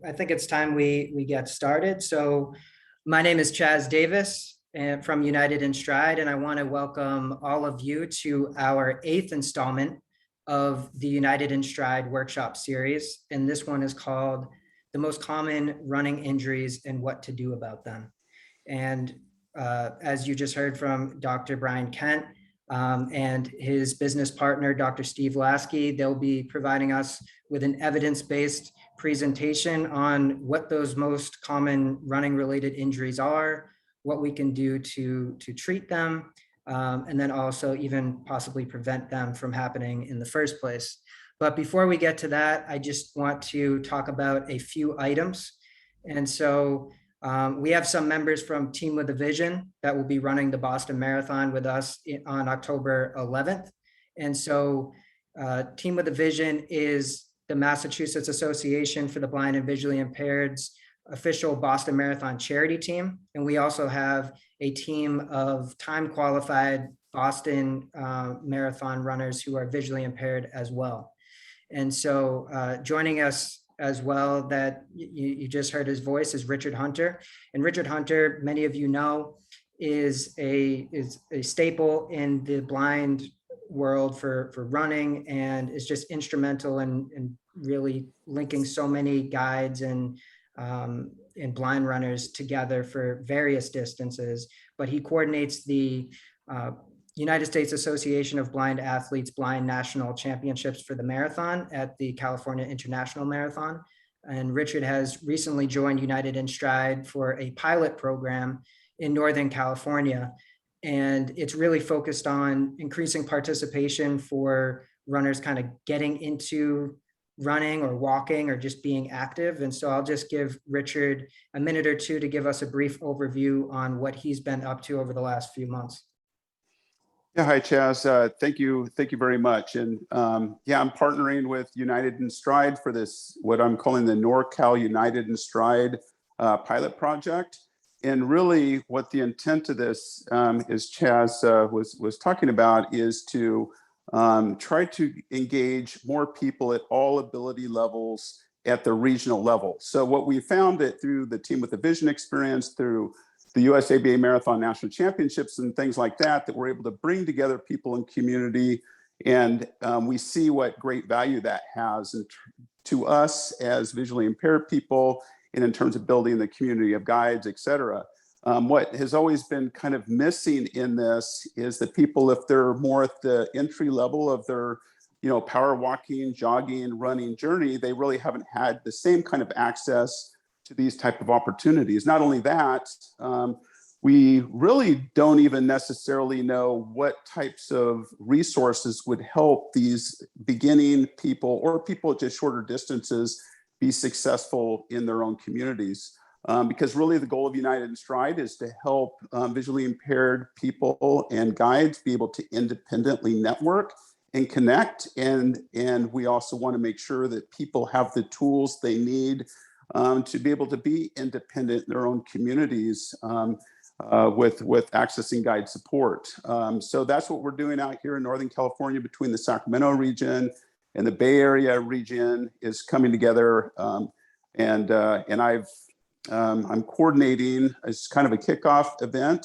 I think it's time we get started. So my name is Chaz Davis and from United in Stride, and I want to welcome all of you to our 8th installment of the United in Stride workshop series. And this one is called The Most Common Running Injuries and What to Do About Them. And as you just heard from Dr. Bryan Kent and his business partner, Dr. Steve Lasky, they'll be providing us with an evidence-based presentation on what those most common running related injuries are, what we can do to treat them, and then also even possibly prevent them from happening in the first place. But before we get to that, I just want to talk about a few items. And so we have some members from Team with a Vision that will be running the Boston Marathon with us on October 11th. And so Team with a Vision is the Massachusetts Association for the Blind and Visually Impaired's official Boston Marathon charity team. And we also have a team of time qualified Boston Marathon runners who are visually impaired as well. And so joining us as well that you just heard his voice is Richard Hunter. And Richard Hunter, many of you know, is a staple in the blind world for running and is just instrumental in really linking so many guides and blind runners together for various distances. But he coordinates the United States Association of Blind Athletes Blind National Championships for the marathon at the California International Marathon. And Richard has recently joined United in Stride for a pilot program in Northern California. And it's really focused on increasing participation for runners kind of getting into running or walking or just being active. And so I'll just give Richard a minute or two to give us a brief overview on what he's been up to over the last few months. Yeah, hi, Chaz. Thank you very much. And yeah, I'm partnering with United in Stride for this, what I'm calling the NorCal United in Stride pilot project. And really what the intent of this is, Chaz was talking about, is to try to engage more people at all ability levels at the regional level. So what we found that through the Team with a Vision experience, through the USABA Marathon National Championships and things like that, that we're able to bring together people in community. And we see what great value that has to us as visually impaired people, and in terms of building the community of guides, et cetera. What has always been kind of missing in this is that people, if they're more at the entry level of their, power walking, jogging, running journey, they really haven't had the same kind of access to these type of opportunities. Not only that, we really don't even necessarily know what types of resources would help these beginning people or people at just shorter distances be successful in their own communities. Because really the goal of United in Stride is to help visually impaired people and guides be able to independently network and connect. And we also want to make sure that people have the tools they need to be able to be independent in their own communities with accessing guide support. So that's what we're doing out here in Northern California between the Sacramento region and the Bay Area region is coming together. And I'm coordinating as kind of a kickoff event,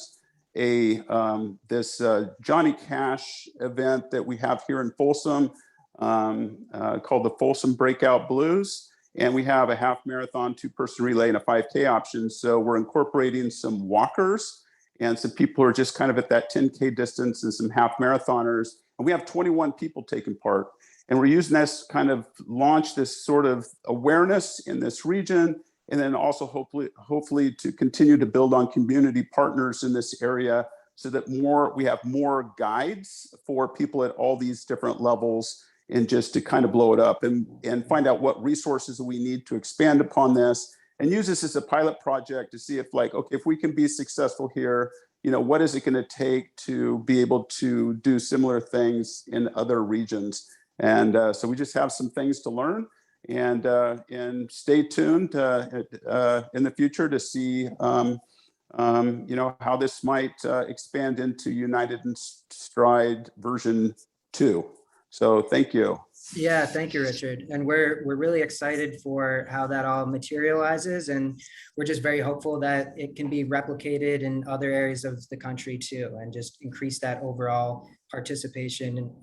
this Johnny Cash event that we have here in Folsom called the Folsom Breakout Blues. And we have a half marathon, 2-person relay, and a 5K option. So we're incorporating some walkers and some people who are just kind of at that 10K distance and some half marathoners. And we have 21 people taking part. And we're using this kind of launch this sort of awareness in this region. And then also hopefully to continue to build on community partners in this area so that we have more guides for people at all these different levels, and just to kind of blow it up and find out what resources we need to expand upon this and use this as a pilot project to see if, like, okay, if we can be successful here, what is it going to take to be able to do similar things in other regions? And so we just have some things to learn, and stay tuned in the future to see how this might expand into United in Stride version 2. So thank you. Yeah, thank you, Richard. And we're really excited for how that all materializes, and we're just very hopeful that it can be replicated in other areas of the country too, and just increase that overall participation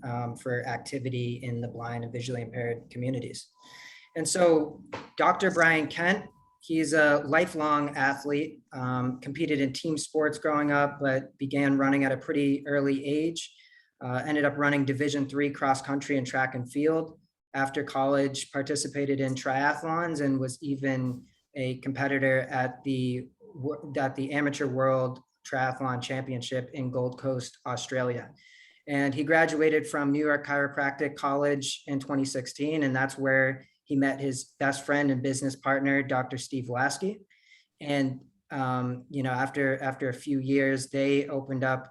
for activity in the blind and visually impaired communities. And so Dr. Bryan Kent, he's a lifelong athlete, competed in team sports growing up, but began running at a pretty early age. Ended up running Division III cross country and track and field. After college, participated in triathlons and was even a competitor at the Amateur World Triathlon Championship in Gold Coast, Australia. And he graduated from New York Chiropractic College in 2016, and that's where he met his best friend and business partner, Dr. Steve Lasky. And after a few years, they opened up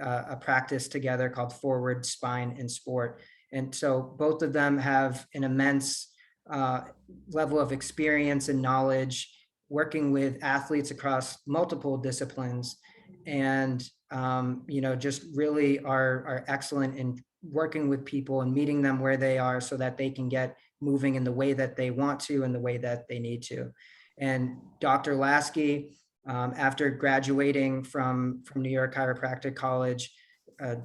a practice together called Forward Spine and Sport. And so both of them have an immense level of experience and knowledge working with athletes across multiple disciplines, and just really are excellent in working with people and meeting them where they are so that they can get moving in the way that they want to and the way that they need to. And Dr. Lasky, after graduating from New York Chiropractic College,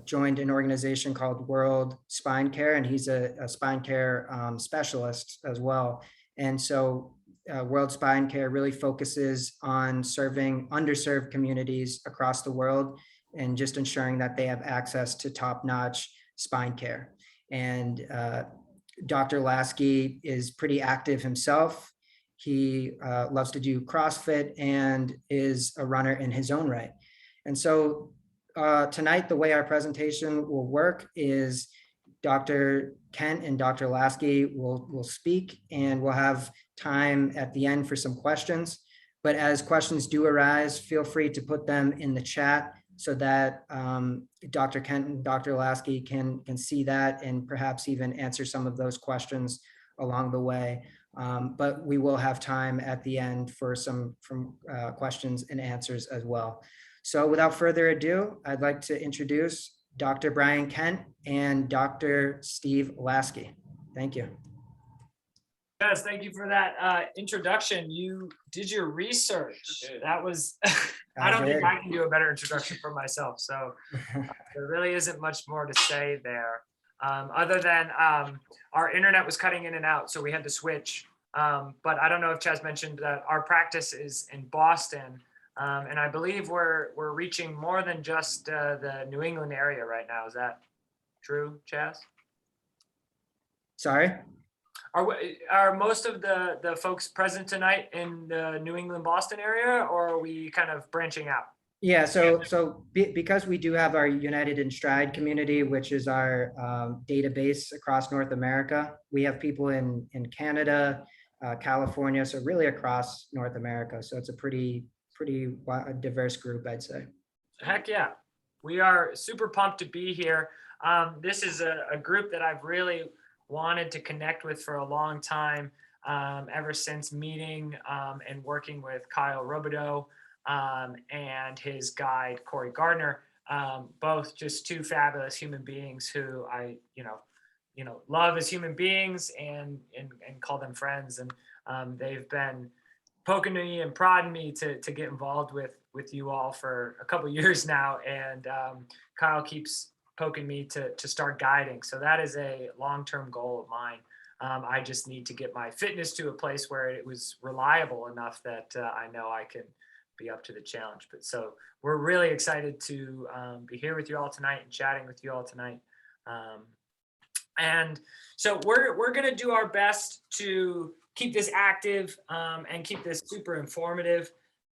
joined an organization called World Spine Care, and he's a spine care specialist as well. And so World Spine Care really focuses on serving underserved communities across the world and just ensuring that they have access to top-notch spine care. And Dr. Lasky is pretty active himself. He loves to do CrossFit and is a runner in his own right. And so tonight, the way our presentation will work is Dr. Kent and Dr. Lasky will speak, and we'll have time at the end for some questions. But as questions do arise, feel free to put them in the chat so that Dr. Kent and Dr. Lasky can see that and perhaps even answer some of those questions along the way. But we will have time at the end for some questions and answers as well. So without further ado, I'd like to introduce Dr. Bryan Kent and Dr. Steve Lasky. Thank you. Yes, thank you for that introduction. You did your research. That was, I don't think I can do a better introduction for myself. So there really isn't much more to say there. Other than our internet was cutting in and out, so we had to switch. But I don't know if Chaz mentioned that our practice is in Boston, and I believe we're reaching more than just the New England area right now. Is that true, Chaz? Sorry? Are most of the folks present tonight in the New England, Boston area, or are we kind of branching out? Yeah, because we do have our United in Stride community, which is our database across North America, we have people in Canada, California, so really across North America. So it's a pretty diverse group, I'd say. Heck yeah. We are super pumped to be here. This is a group that I've really wanted to connect with for a long time, ever since meeting and working with Kyle Robideau and his guide, Corey Gardner, both just two fabulous human beings who I, love as human beings and call them friends. And they've been poking me and prodding me to get involved with you all for a couple of years now. And Kyle keeps poking me to start guiding. So that is a long-term goal of mine. I just need to get my fitness to a place where it was reliable enough that I know I can be up to the challenge. But so we're really excited to be here with you all tonight and chatting with you all tonight. And so we're going to do our best to keep this active and keep this super informative.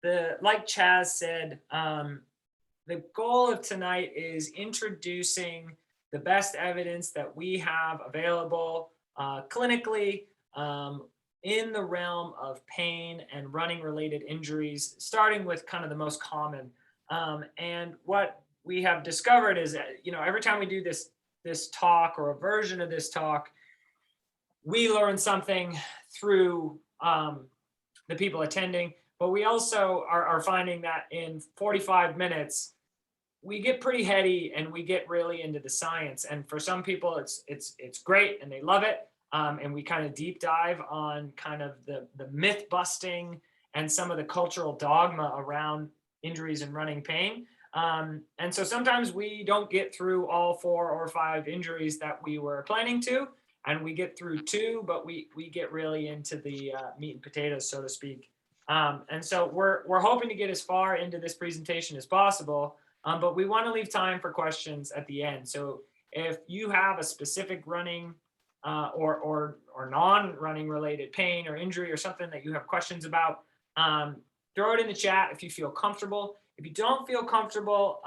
Like Chaz said, the goal of tonight is introducing the best evidence that we have available clinically in the realm of pain and running related injuries, starting with kind of the most common. And what we have discovered is that, every time we do this talk or a version of this talk, we learn something through the people attending, but we also are finding that in 45 minutes, we get pretty heady and we get really into the science. And for some people, it's great and they love it. And we kind of deep dive on kind of the myth busting and some of the cultural dogma around injuries and running pain. And so sometimes we don't get through all 4 or 5 injuries that we were planning to, and we get through 2, but we get really into the meat and potatoes, so to speak. And so we're hoping to get as far into this presentation as possible, but we want to leave time for questions at the end. So if you have a specific running or non-running related pain or injury or something that you have questions about, throw it in the chat if you feel comfortable. If you don't feel comfortable,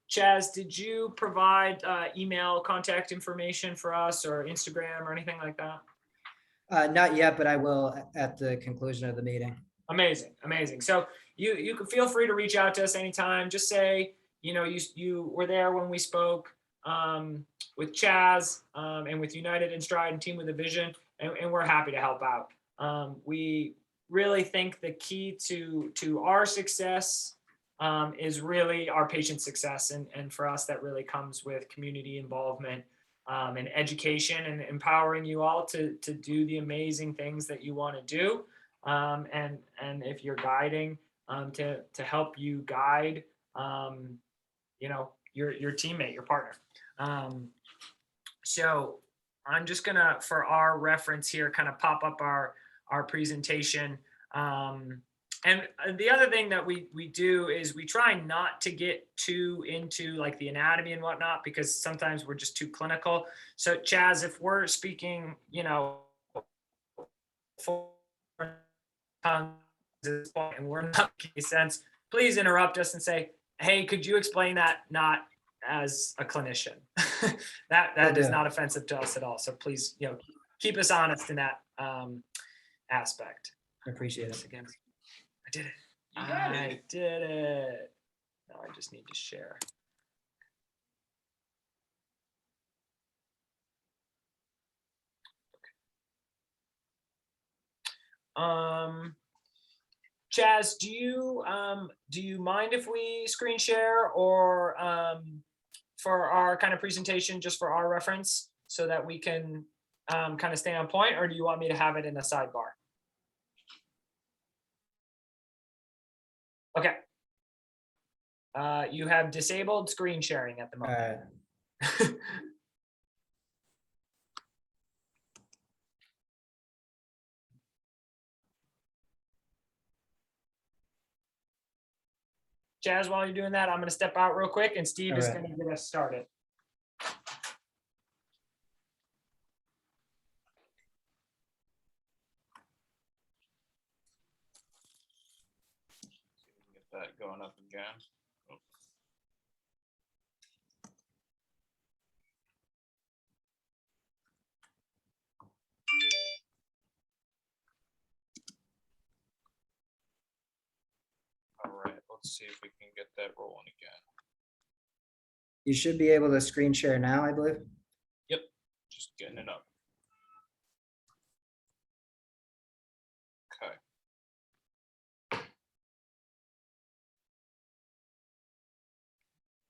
Chaz, did you provide email contact information for us or Instagram or anything like that? Not yet, but I will at the conclusion of the meeting. Amazing, amazing. So you can feel free to reach out to us anytime. Just say, you were there when we spoke with Chaz and with United in Stride and Team with a Vision, and we're happy to help out. We really think the key to our success is really our patient success. And for us, that really comes with community involvement and education and empowering you all to do the amazing things that you want to do. And if you're guiding to help you guide, your teammate, your partner. So I'm just gonna, for our reference here, kind of pop up our presentation. And the other thing that we do is we try not to get too into like the anatomy and whatnot, because sometimes we're just too clinical. So Chaz, if we're speaking, for and we're not making sense, please interrupt us and say, hey, could you explain that not as a clinician? that is not offensive to us at all. So please, keep us honest in that aspect. I appreciate it. Again, I did it. I did it. Now I just need to share. Chaz, do you mind if we screen share or for our kind of presentation, just for our reference, so that we can kind of stay on point, or do you want me to have it in a sidebar? Okay. You have disabled screen sharing at the moment. Chaz, while you're doing that, I'm going to step out real quick, and Steve is going to get us started. Get that going up again. All right, let's see if we can get that rolling again. You should be able to screen share now, I believe. Yep, just getting it up. Okay.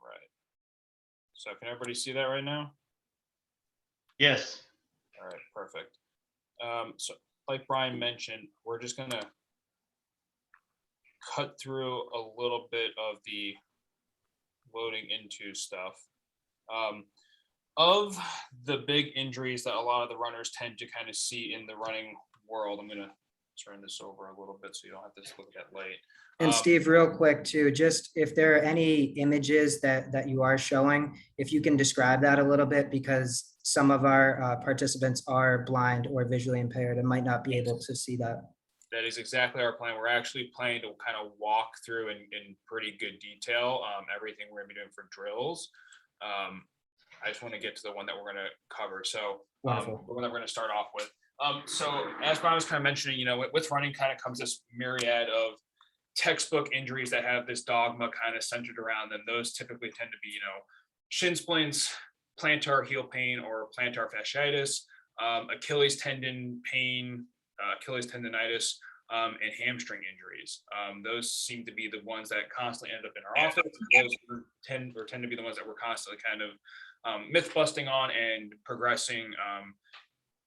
Right. So can everybody see that right now? Yes. All right, perfect. So like Brian mentioned, we're just gonna cut through a little bit of the loading into stuff. Of the big injuries that a lot of the runners tend to kind of see in the running world, I'm gonna turn this over a little bit so you don't have to look at late. And Steve, real quick too, just if there are any images that you are showing, if you can describe that a little bit, because some of our participants are blind or visually impaired and might not be able to see that. That is exactly our plan. We're actually planning to kind of walk through in pretty good detail everything we're gonna be doing for drills. I just want to get to the one that we're going to cover. So the one that we're going to start off with. So as Brian was kind of mentioning, with running kind of comes this myriad of textbook injuries that have this dogma kind of centered around them. Those typically tend to be, shin splints, plantar heel pain or plantar fasciitis, Achilles tendon pain, Achilles tendonitis, and hamstring injuries. Those seem to be the ones that constantly end up in our office. Those tend to be the ones that we're constantly kind of myth busting on and progressing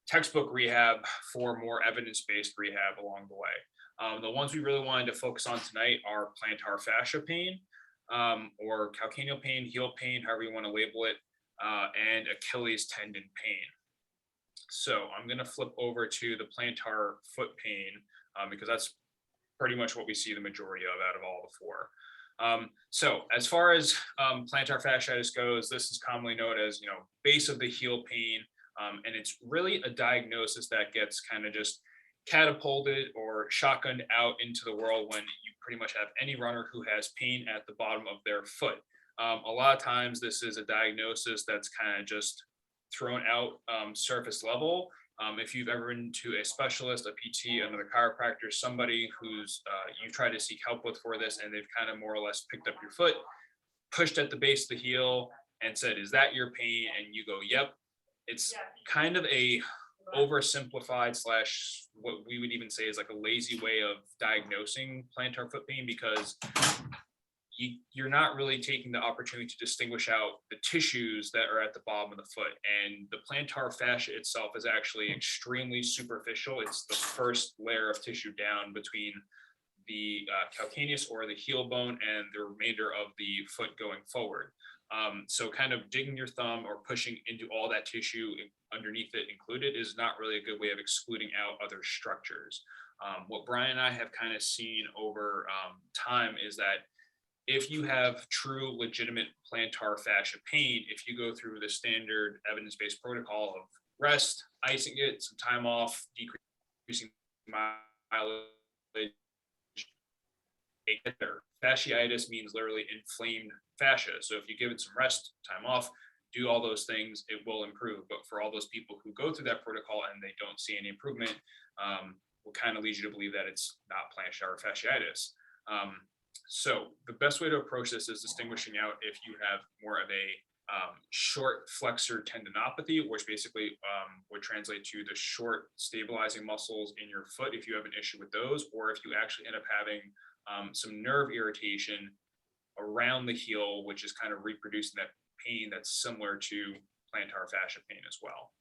textbook rehab for more evidence-based rehab along the way. The ones we really wanted to focus on tonight are plantar fascia pain, or calcaneal pain, heel pain, however you want to label it, and Achilles tendon pain. So I'm going to flip over to the plantar foot pain because that's pretty much what we see the majority of out of all the four. So as far as plantar fasciitis goes, this is commonly known as, base of the heel pain. And it's really a diagnosis that gets kind of just catapulted or shotgunned out into the world when you pretty much have any runner who has pain at the bottom of their foot. A lot of times this is a diagnosis that's kind of just thrown out surface level. If you've ever been to a specialist, a PT, another chiropractor, somebody who's you try to seek help with for this, and they've kind of more or less picked up your foot, pushed at the base of the heel and said, "Is that your pain?" And you go, "Yep." It's kind of a oversimplified / what we would even say is like a lazy way of diagnosing plantar foot pain, because you're not really taking the opportunity to distinguish out the tissues that are at the bottom of the foot. And the plantar fascia itself is actually extremely superficial. It's the first layer of tissue down between the calcaneus or the heel bone and the remainder of the foot going forward. So kind of digging your thumb or pushing into all that tissue underneath it included is not really a good way of excluding out other structures. What Brian and I have kind of seen over time is that if you have true legitimate plantar fascia pain, if you go through the standard evidence-based protocol of rest, icing it, some time off, decreasing mileage, fasciitis means literally inflamed fascia. So if you give it some rest, time off, do all those things, it will improve. But for all those people who go through that protocol and they don't see any improvement, will kind of lead you to believe that it's not plantar fasciitis. So the best way to approach this is distinguishing out if you have more of a short flexor tendinopathy, which basically would translate to the short stabilizing muscles in your foot if you have an issue with those, or if you actually end up having some nerve irritation around the heel, which is kind of reproducing that pain that's similar to plantar fascia pain as well.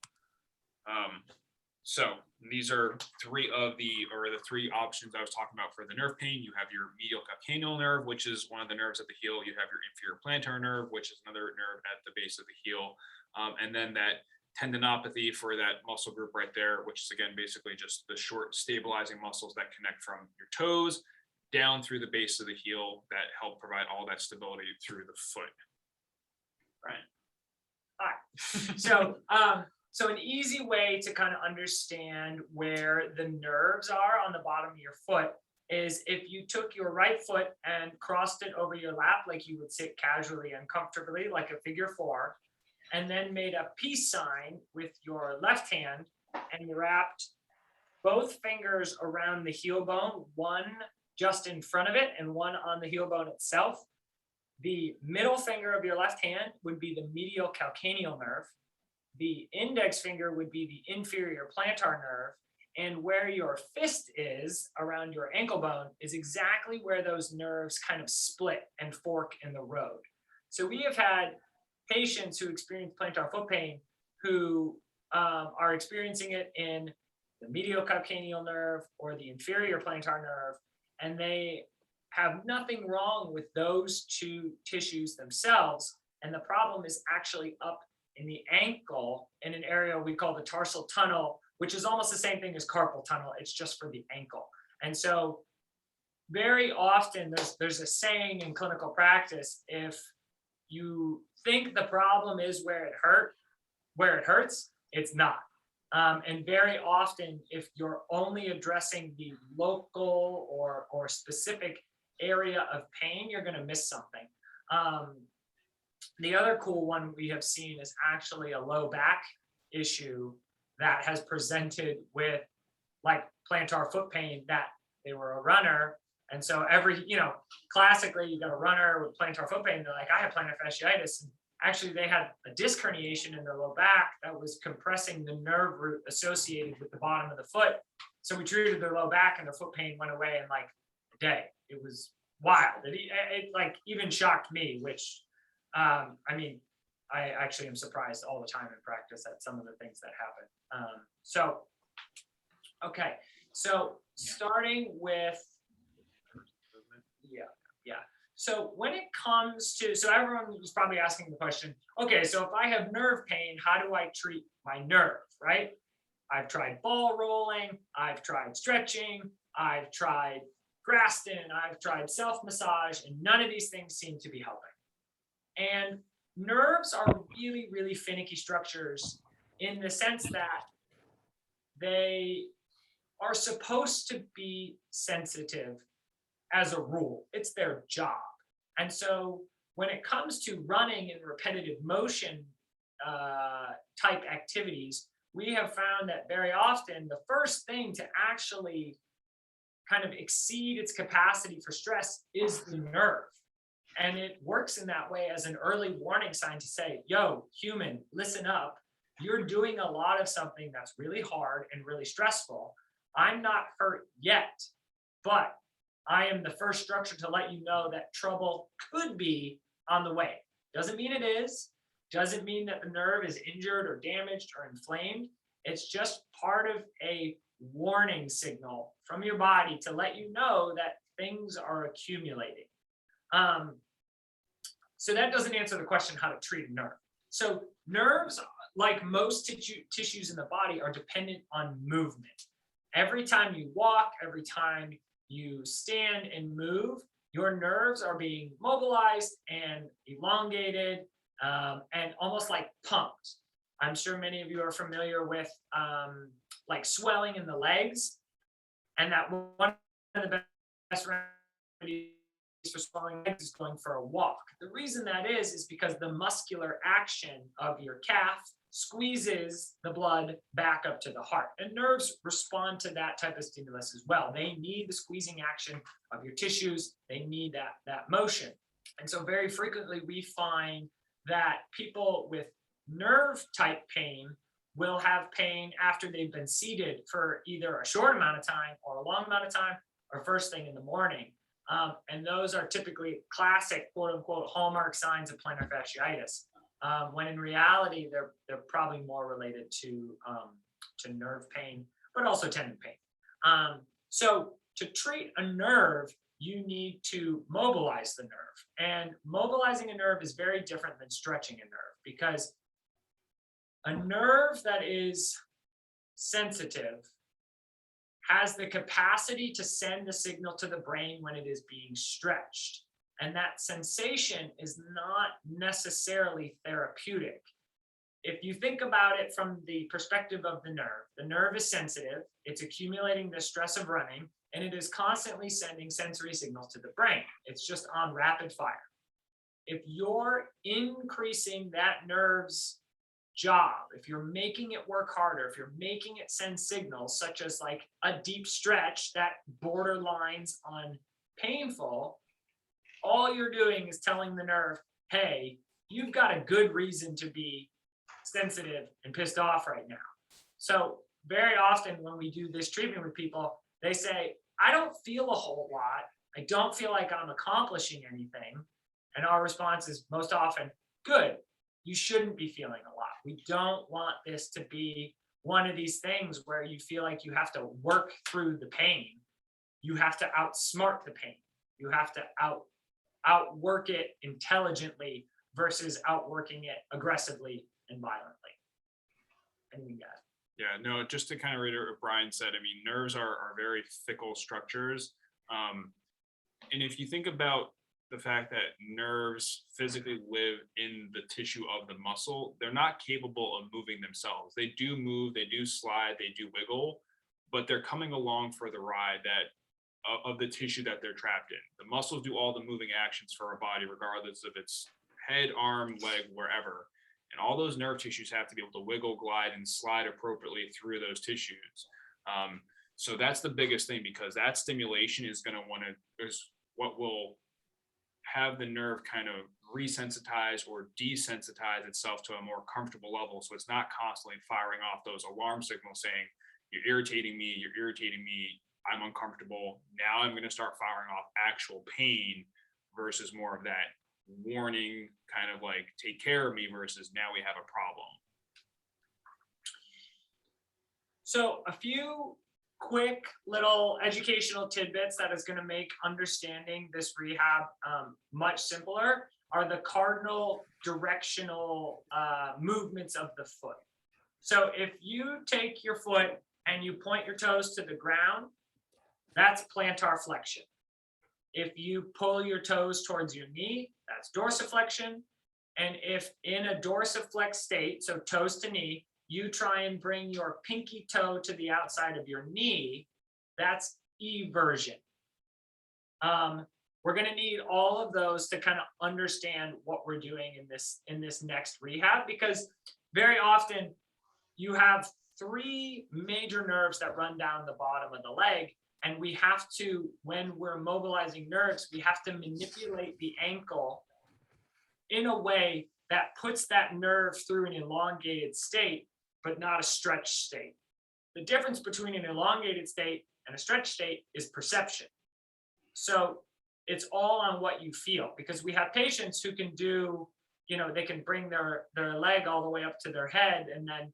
So these are three options I was talking about for the nerve pain. You have your medial calcaneal nerve, which is one of the nerves at the heel. You have your inferior plantar nerve, which is another nerve at the base of the heel. And then that tendinopathy for that muscle group right there, which is again, basically just the short stabilizing muscles that connect from your toes down through the base of the heel that help provide all that stability through the foot. Right. All right. So an easy way to kind of understand where the nerves are on the bottom of your foot is if you took your right foot and crossed it over your lap like you would sit casually and comfortably, like a figure 4, and then made a peace sign with your left hand and you wrapped both fingers around the heel bone, one just in front of it and one on the heel bone itself. The middle finger of your left hand would be the medial calcaneal nerve. The index finger would be the inferior plantar nerve, and where your fist is around your ankle bone is exactly where those nerves kind of split and fork in the road. So we have had patients who experience plantar foot pain who are experiencing it in the medial calcaneal nerve or the inferior plantar nerve, and they have nothing wrong with those two tissues themselves. And the problem is actually up in the ankle in an area we call the Tarsal Tunnel, which is almost the same thing as carpal tunnel. It's just for the ankle. And so very often there's a saying in clinical practice, if you think the problem is where it hurts, it's not. And very often, if you're only addressing the local or specific area of pain, you're going to miss something. The other cool one we have seen is actually a low back issue that has presented with like plantar foot pain, that they were a runner. And so classically you got a runner with plantar foot pain, they're like, I have plantar fasciitis. And actually they had a disc herniation in their low back that was compressing the nerve root associated with the bottom of the foot. So we treated their low back and their foot pain went away in like a day. It was wild. It like even shocked me, which, I mean, I actually am surprised all the time in practice at some of the things that happen. Okay. So starting with, yeah. So when it comes to, so everyone was probably asking the question, okay, so if I have nerve pain, how do I treat my nerve, right? I've tried ball rolling, I've tried stretching, I've tried Graston, I've tried self-massage, and none of these things seem to be helping. And nerves are really, really finicky structures in the sense that they are supposed to be sensitive as a rule. It's their job. And so when it comes to running and repetitive motion type activities, we have found that very often the first thing to actually kind of exceed its capacity for stress is the nerve. And it works in that way as an early warning sign to say, yo, human, listen up. You're doing a lot of something that's really hard and really stressful. I'm not hurt yet, but I am the first structure to let you know that trouble could be on the way. Doesn't mean it is. Doesn't mean that the nerve is injured or damaged or inflamed. It's just part of a warning signal from your body to let you know that things are accumulating. So that doesn't answer the question how to treat a nerve. So nerves, like most tissues in the body, are dependent on movement. Every time you walk, every time you stand and move, your nerves are being mobilized and elongated and almost like pumped. I'm sure many of you are familiar with like swelling in the legs, and that one of the best remedies for swelling legs is going for a walk. The reason that is because the muscular action of your calf squeezes the blood back up to the heart, and nerves respond to that type of stimulus as well. They need the squeezing action of your tissues. They need that motion. And so very frequently we find that people with nerve type pain will have pain after they've been seated for either a short amount of time or a long amount of time or first thing in the morning. And those are typically classic quote unquote hallmark signs of plantar fasciitis. When in reality, they're probably more related to nerve pain, but also tendon pain. So to treat a nerve, you need to mobilize the nerve. And mobilizing a nerve is very different than stretching a nerve, because a nerve that is sensitive has the capacity to send a signal to the brain when it is being stretched. And that sensation is not necessarily therapeutic. If you think about it from the perspective of the nerve is sensitive, it's accumulating the stress of running, and it is constantly sending sensory signals to the brain. It's just on rapid fire. If you're increasing that nerve's job, if you're making it work harder, if you're making it send signals such as like a deep stretch that borderlines on painful, all you're doing is telling the nerve, hey, you've got a good reason to be sensitive and pissed off right now. So very often when we do this treatment with people, they say, I don't feel a whole lot. I don't feel like I'm accomplishing anything. And our response is most often, good. You shouldn't be feeling a lot. We don't want this to be one of these things where you feel like you have to work through the pain. You have to outsmart the pain. You have to outwork it intelligently versus outworking it aggressively and violently. Anything to add? Yeah, no, just to kind of reiterate what Brian said, I mean, nerves are very fickle structures. And if you think about the fact that nerves physically live in the tissue of the muscle, they're not capable of moving themselves. They do move, they do slide, they do wiggle, but they're coming along for the ride of the tissue that they're trapped in. The muscles do all the moving actions for our body, regardless of its head, arm, leg, wherever. And all those nerve tissues have to be able to wiggle, glide, and slide appropriately through those tissues. So that's the biggest thing, because that stimulation is what will have the nerve kind of resensitize or desensitize itself to a more comfortable level. So it's not constantly firing off those alarm signals saying, you're irritating me, I'm uncomfortable. Now I'm going to start firing off actual pain versus more of that warning, kind of like take care of me versus now we have a problem. So a few quick little educational tidbits that is going to make understanding this rehab much simpler are the cardinal directional movements of the foot. So if you take your foot and you point your toes to the ground, that's plantar flexion. If you pull your toes towards your knee, that's dorsiflexion. And if in a dorsiflex state, so toes to knee, you try and bring your pinky toe to the outside of your knee, that's eversion. We're going to need all of those to kind of understand what we're doing in this next rehab, because very often you have three major nerves that run down the bottom of the leg. And we have to, when we're mobilizing nerves, we have to manipulate the ankle in a way that puts that nerve through an elongated state, but not a stretched state. The difference between an elongated state and a stretched state is perception. So it's all on what you feel, because we have patients who can do, they can bring their leg all the way up to their head and then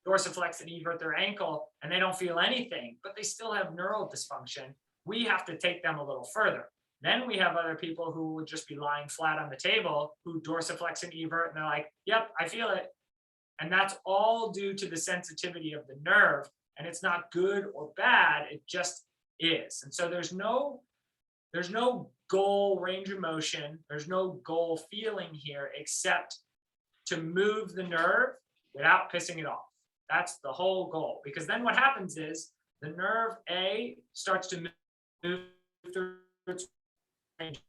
dorsiflex and evert their ankle, and they don't feel anything, but they still have neural dysfunction. We have to take them a little further. Then we have other people who would just be lying flat on the table who dorsiflex and evert, and they're like, yep, I feel it. And that's all due to the sensitivity of the nerve. And it's not good or bad, it just is. And so there's no goal range of motion, there's no goal feeling here except to move the nerve without pissing it off. That's the whole goal, because then what happens is the nerve A starts to move through its range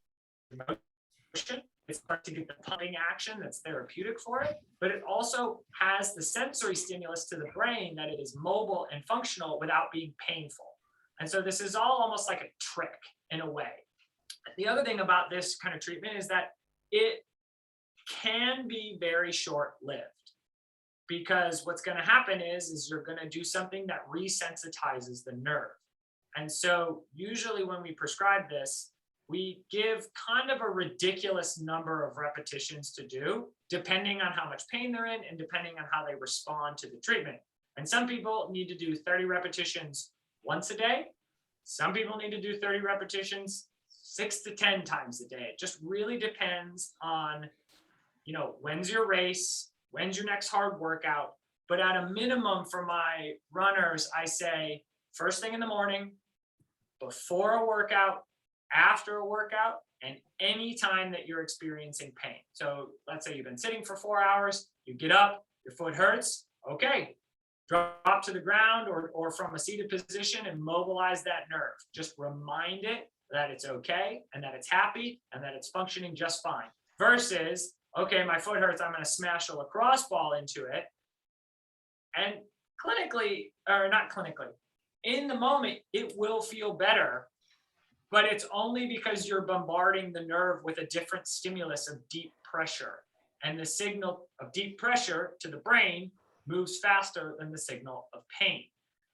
of motion. It starts to get the pumping action that's therapeutic for it, but it also has the sensory stimulus to the brain that it is mobile and functional without being painful. And so this is all almost like a trick in a way. The other thing about this kind of treatment is that it can be very short-lived, because what's going to happen is you're going to do something that resensitizes the nerve. And so usually when we prescribe this, we give kind of a ridiculous number of repetitions to do, depending on how much pain they're in and depending on how they respond to the treatment. And some people need to do 30 repetitions once a day. Some people need to do 30 repetitions 6 to 10 times a day. It just really depends on, when's your race, when's your next hard workout. But at a minimum for my runners, I say first thing in the morning, before a workout, after a workout, and any time that you're experiencing pain. So let's say you've been sitting for 4 hours, you get up, your foot hurts. Okay, drop to the ground or from a seated position and mobilize that nerve. Just remind it that it's okay and that it's happy and that it's functioning just fine. Versus, okay, my foot hurts, I'm going to smash a lacrosse ball into it. And clinically, or not clinically, in the moment, it will feel better, but it's only because you're bombarding the nerve with a different stimulus of deep pressure. And the signal of deep pressure to the brain moves faster than the signal of pain.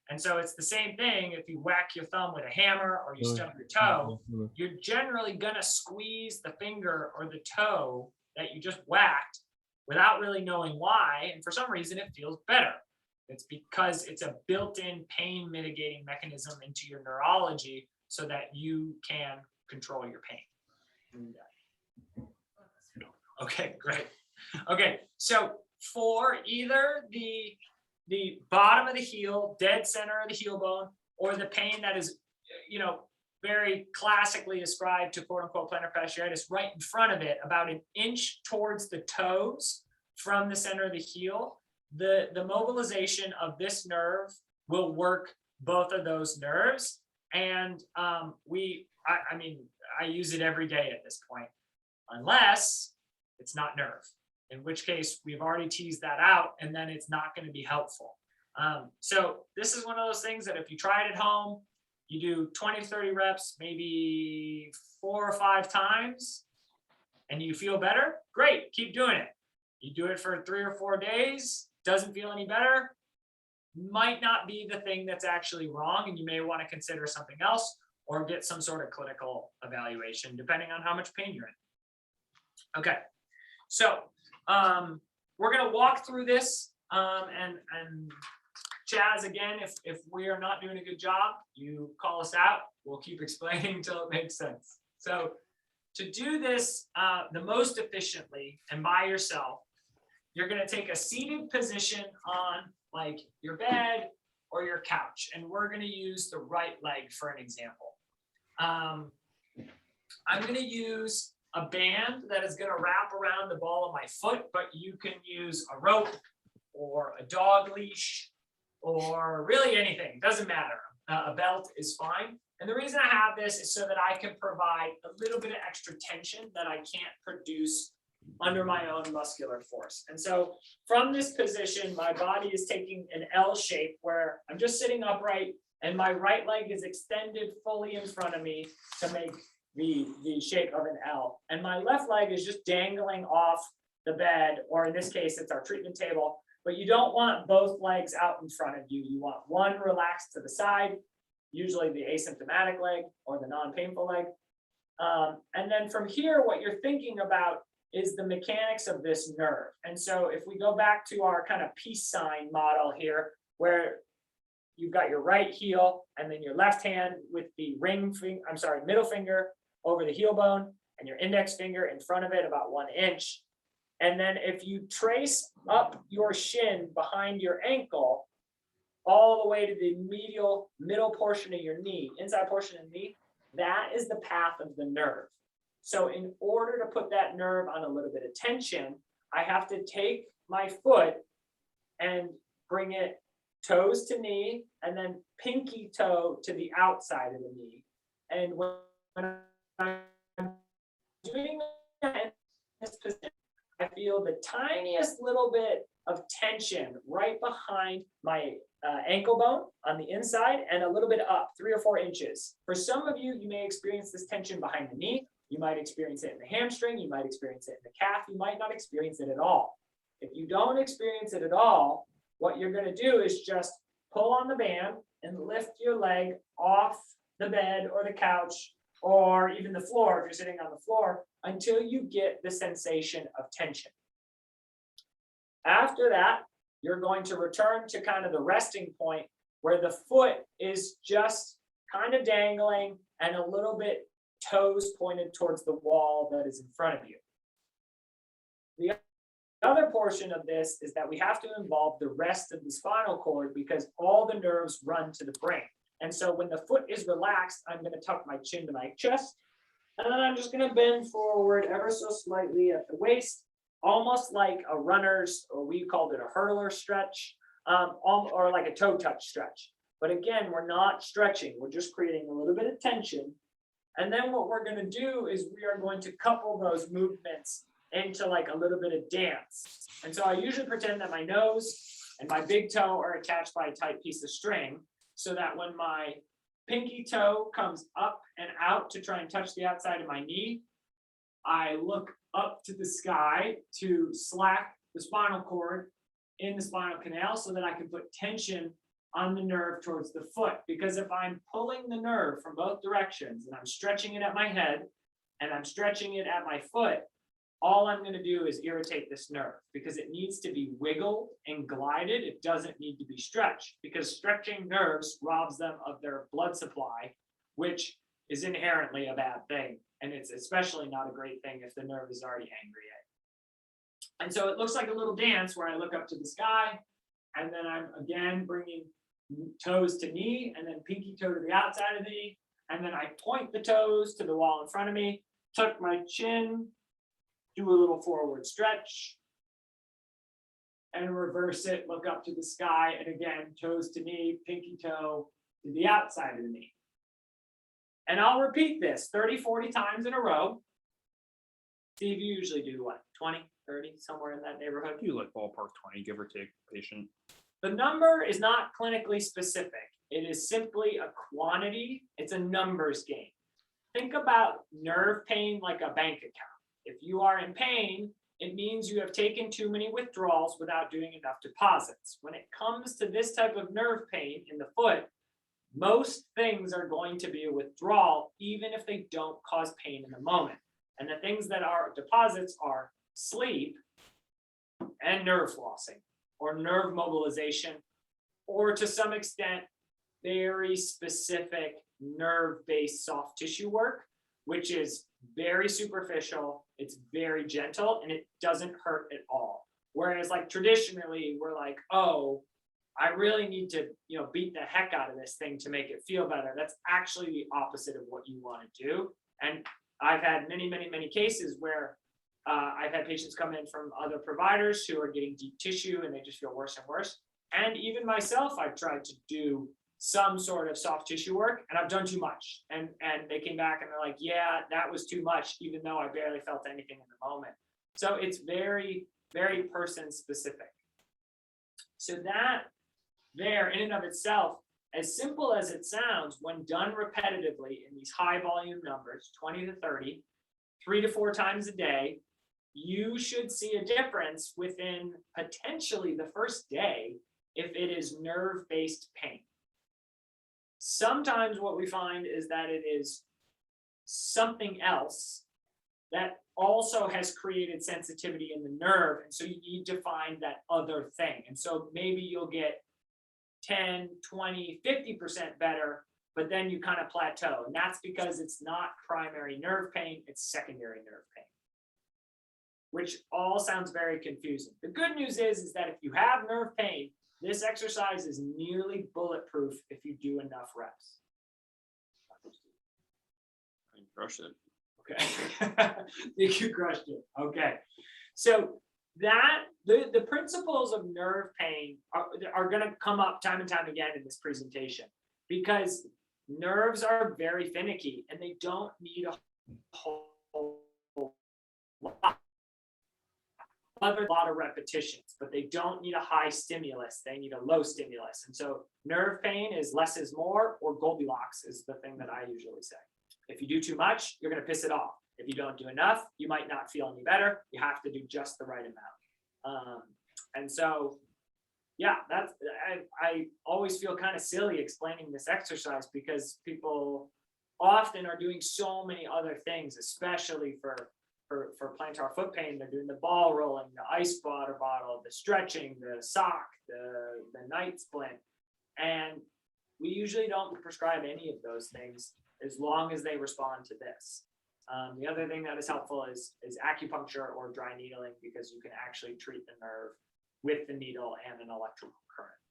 And so it's the same thing if you whack your thumb with a hammer or you stub your toe, you're generally going to squeeze the finger or the toe that you just whacked without really knowing why. And for some reason, it feels better. It's because it's a built-in pain mitigating mechanism into your neurology so that you can control your pain. Okay, great. Okay, so for either the bottom of the heel, dead center of the heel bone, or the pain that is, very classically ascribed to quote unquote plantar fasciitis, right in front of it, about an inch towards the toes from the center of the heel, the mobilization of this nerve will work both of those nerves. And I use it every day at this point, unless it's not nerve, in which case we've already teased that out and then it's not going to be helpful. So this is one of those things that if you try it at home, you do 20 to 30 reps, maybe 4 or 5 times, and you feel better, great, keep doing it. You do it for 3 or 4 days, doesn't feel any better, might not be the thing that's actually wrong, and you may want to consider something else or get some sort of clinical evaluation depending on how much pain you're in. Okay, so we're going to walk through this, and Chaz, again, if we are not doing a good job, you call us out. We'll keep explaining until it makes sense. So to do this the most efficiently and by yourself, you're going to take a seated position on like your bed or your couch, and we're going to use the right leg for an example. I'm going to use a band that is going to wrap around the ball of my foot, but you can use a rope or a dog leash or really anything, doesn't matter. A belt is fine. And the reason I have this is so that I can provide a little bit of extra tension that I can't produce under my own muscular force. And so from this position, my body is taking an L shape where I'm just sitting upright and my right leg is extended fully in front of me to make the shape of an L. And my left leg is just dangling off the bed, or in this case, it's our treatment table. But you don't want both legs out in front of you. You want one relaxed to the side, usually the asymptomatic leg or the non-painful leg. And then from here, what you're thinking about is the mechanics of this nerve. And so if we go back to our kind of peace sign model here, where you've got your right heel and then your left hand with the middle finger over the heel bone and your index finger in front of it about 1 inch. And then if you trace up your shin behind your ankle, all the way to the middle portion of your knee, inside portion of the knee, that is the path of the nerve. So in order to put that nerve on a little bit of tension, I have to take my foot and bring it toes to knee and then pinky toe to the outside of the knee. And when I'm doing that in this position, I feel the tiniest little bit of tension right behind my ankle bone on the inside and a little bit up 3 or 4 inches. For some of you, you may experience this tension behind the knee. You might experience it in the hamstring. You might experience it in the calf. You might not experience it at all. If you don't experience it at all, what you're going to do is just pull on the band and lift your leg off the bed or the couch or even the floor if you're sitting on the floor until you get the sensation of tension. After that, you're going to return to kind of the resting point where the foot is just kind of dangling and a little bit toes pointed towards the wall that is in front of you. The other portion of this is that we have to involve the rest of the spinal cord because all the nerves run to the brain. And so when the foot is relaxed, I'm going to tuck my chin to my chest, and then I'm just going to bend forward ever so slightly at the waist, almost like a runner's, or we called it a hurdler stretch, or like a toe touch stretch. But again, we're not stretching. We're just creating a little bit of tension. And then what we're going to do is we are going to couple those movements into like a little bit of dance. And so I usually pretend that my nose and my big toe are attached by a tight piece of string so that when my pinky toe comes up and out to try and touch the outside of my knee, I look up to the sky to slack the spinal cord in the spinal canal so that I can put tension on the nerve towards the foot. Because if I'm pulling the nerve from both directions and I'm stretching it at my head and I'm stretching it at my foot, all I'm going to do is irritate this nerve because it needs to be wiggled and glided. It doesn't need to be stretched because stretching nerves robs them of their blood supply, which is inherently a bad thing. And it's especially not a great thing if the nerve is already angry at. And so it looks like a little dance where I look up to the sky and then I'm again bringing toes to knee and then pinky toe to the outside of the knee. And then I point the toes to the wall in front of me, tuck my chin, do a little forward stretch and reverse it, look up to the sky. And again, toes to knee, pinky toe to the outside of the knee. And I'll repeat this 30, 40 times in a row. Steve, you usually do what, 20, 30, somewhere in that neighborhood? You like ballpark 20, give or take, patient. The number is not clinically specific. It is simply a quantity. It's a numbers game. Think about nerve pain like a bank account. If you are in pain, it means you have taken too many withdrawals without doing enough deposits. When it comes to this type of nerve pain in the foot, most things are going to be a withdrawal, even if they don't cause pain in the moment. And the things that are deposits are sleep and nerve flossing or nerve mobilization, or to some extent, very specific nerve-based soft tissue work, which is very superficial, it's very gentle, and it doesn't hurt at all. Whereas like traditionally, we're like, oh, I really need to, beat the heck out of this thing to make it feel better. That's actually the opposite of what you want to do. And I've had many, many, many cases where I've had patients come in from other providers who are getting deep tissue and they just feel worse and worse. And even myself, I've tried to do some sort of soft tissue work and I've done too much. And they came back and they're like, yeah, that was too much, even though I barely felt anything in the moment. So it's very, very person specific. So that there in and of itself, as simple as it sounds, when done repetitively in these high volume numbers, 20 to 30, 3 to 4 times a day, you should see a difference within potentially the first day if it is nerve-based pain. Sometimes what we find is that it is something else that also has created sensitivity in the nerve. And so you need to find that other thing. And so maybe you'll get 10, 20, 50% better, but then you kind of plateau. And that's because it's not primary nerve pain, it's secondary nerve pain, which all sounds very confusing. The good news is that if you have nerve pain, this exercise is nearly bulletproof if you do enough reps. I crushed it. Okay. You crushed it. Okay. So that the principles of nerve pain are going to come up time and time again in this presentation, because nerves are very finicky and they don't need a whole lot. A lot of repetitions, but they don't need a high stimulus. They need a low stimulus. And so nerve pain is less is more, or Goldilocks is the thing that I usually say. If you do too much, you're going to piss it off. If you don't do enough, you might not feel any better. You have to do just the right amount. And so, yeah, that's, I always feel kind of silly explaining this exercise because people often are doing so many other things, especially for plantar foot pain. They're doing the ball rolling, the ice water bottle, the stretching, the sock, the night splint. And we usually don't prescribe any of those things as long as they respond to this. The other thing that is helpful is acupuncture or dry needling, because you can actually treat the nerve with the needle and an electrical current.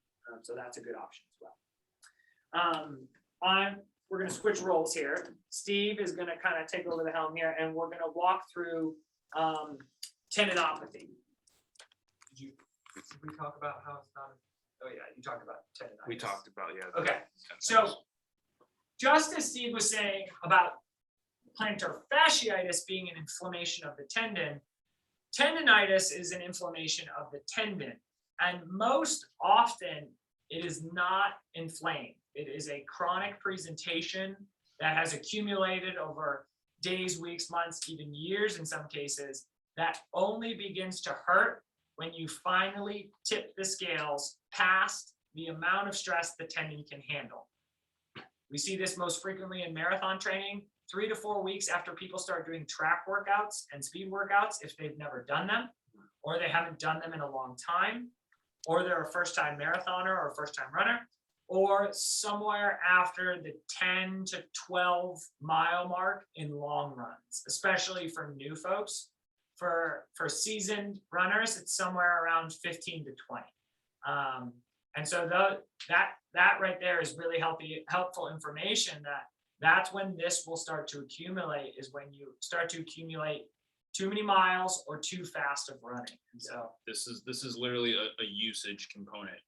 So that's a good option as well. We're going to switch roles here. Steve is going to kind of take over the helm here, and we're going to walk through tendinopathy. Did we talk about how it's not? Oh yeah, you talked about tendinitis. We talked about, yeah. Okay, so just as Steve was saying about plantar fasciitis being an inflammation of the tendon, tendinitis is an inflammation of the tendon, and most often it is not inflamed. It is a chronic presentation that has accumulated over days, weeks, months, even years in some cases, that only begins to hurt when you finally tip the scales past the amount of stress the tendon can handle. We see this most frequently in marathon training, 3 to 4 weeks after people start doing track workouts and speed workouts, if they've never done them, or they haven't done them in a long time, or they're a first-time marathoner or a first-time runner, or somewhere after the 10 to 12 mile mark in long runs, especially for new folks. For seasoned runners, it's somewhere around 15 to 20. And so that right there is really helpful information that's when this will start to accumulate, is when you start to accumulate too many miles or too fast of running. And so this is literally a usage component.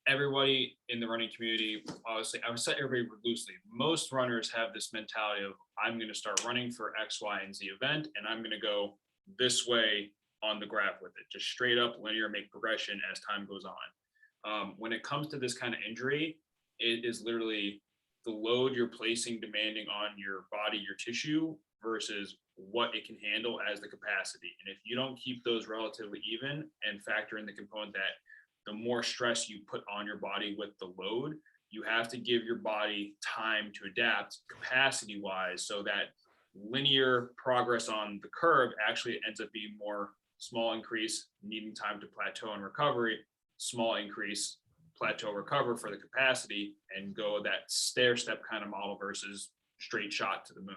Everybody in the running community, obviously, I would say everybody loosely, most runners have this mentality of, I'm going to start running for X, Y, and Z event, and I'm going to go this way on the graph with it, just straight up linear, make progression as time goes on. When it comes to this kind of injury, it is literally the load you're placing demanding on your body, your tissue, versus what it can handle as the capacity. And if you don't keep those relatively even and factor in the component that the more stress you put on your body with the load, you have to give your body time to adapt capacity wise, so that linear progress on the curve actually ends up being more small increase, needing time to plateau and recovery, small increase, plateau, recover for the capacity, and go that stair step kind of model versus straight shot to the moon.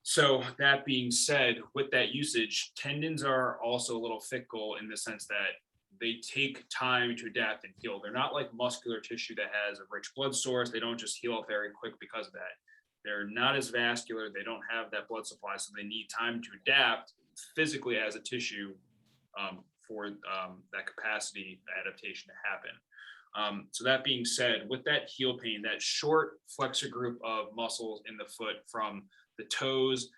So that being said, with that usage, tendons are also a little fickle in the sense that they take time to adapt and heal. They're not like muscular tissue that has a rich blood source. They don't just heal up very quick because of that. They're not as vascular. They don't have that blood supply, so they need time to adapt physically as a tissue for that capacity adaptation to happen. So that being said, with that heel pain, that short flexor group of muscles in the foot from the toes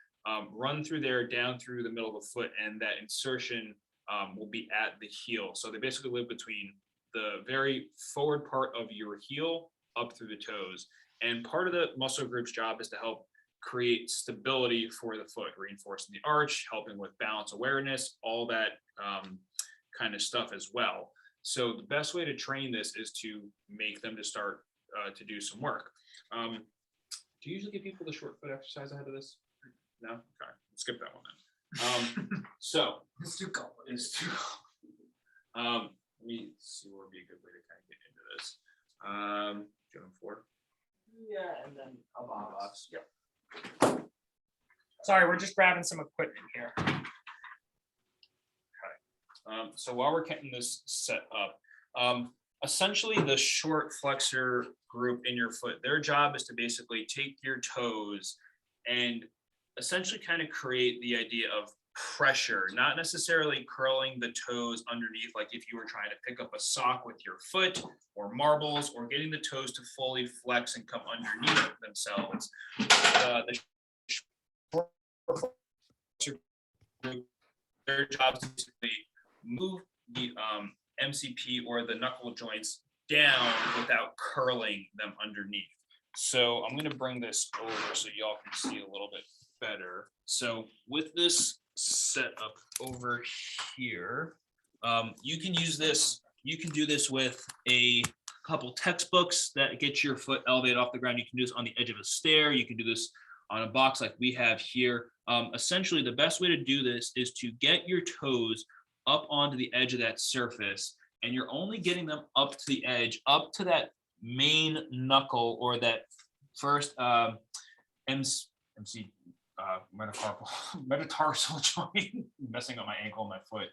run through there down through the middle of the foot, and that insertion will be at the heel. So they basically live between the very forward part of your heel up through the toes. And part of the muscle group's job is to help create stability for the foot, reinforcing the arch, helping with balance awareness, all that kind of stuff as well. So the best way to train this is to make them to start to do some work. Do you usually give people the short foot exercise ahead of this? No? Okay, skip that one then. So It's too complicated. it's too. Let me see what would be a good way to kind of get into this. Going forward. Yeah, and then a box. Yep. Sorry, we're just grabbing some equipment here. So while we're getting this set up, essentially the short flexor group in your foot, their job is to basically take your toes and essentially kind of create the idea of pressure, not necessarily curling the toes underneath like if you were trying to pick up a sock with your foot, or marbles, or getting the toes to fully flex and come underneath themselves. The short flexor group, their job is to basically move the MCP or the knuckle joints down without curling them underneath. So I'm going to bring this over so y'all can see a little bit better. So with this set up over here, you can use this. You can do this with a couple textbooks that get your foot elevated off the ground. You can do this on the edge of a stair. You can do this on a box like we have here. Essentially, the best way to do this is to get your toes up onto the edge of that surface, and you're only getting them up to the edge, up to that main knuckle or that first metatarsal joint, messing up my ankle and my foot.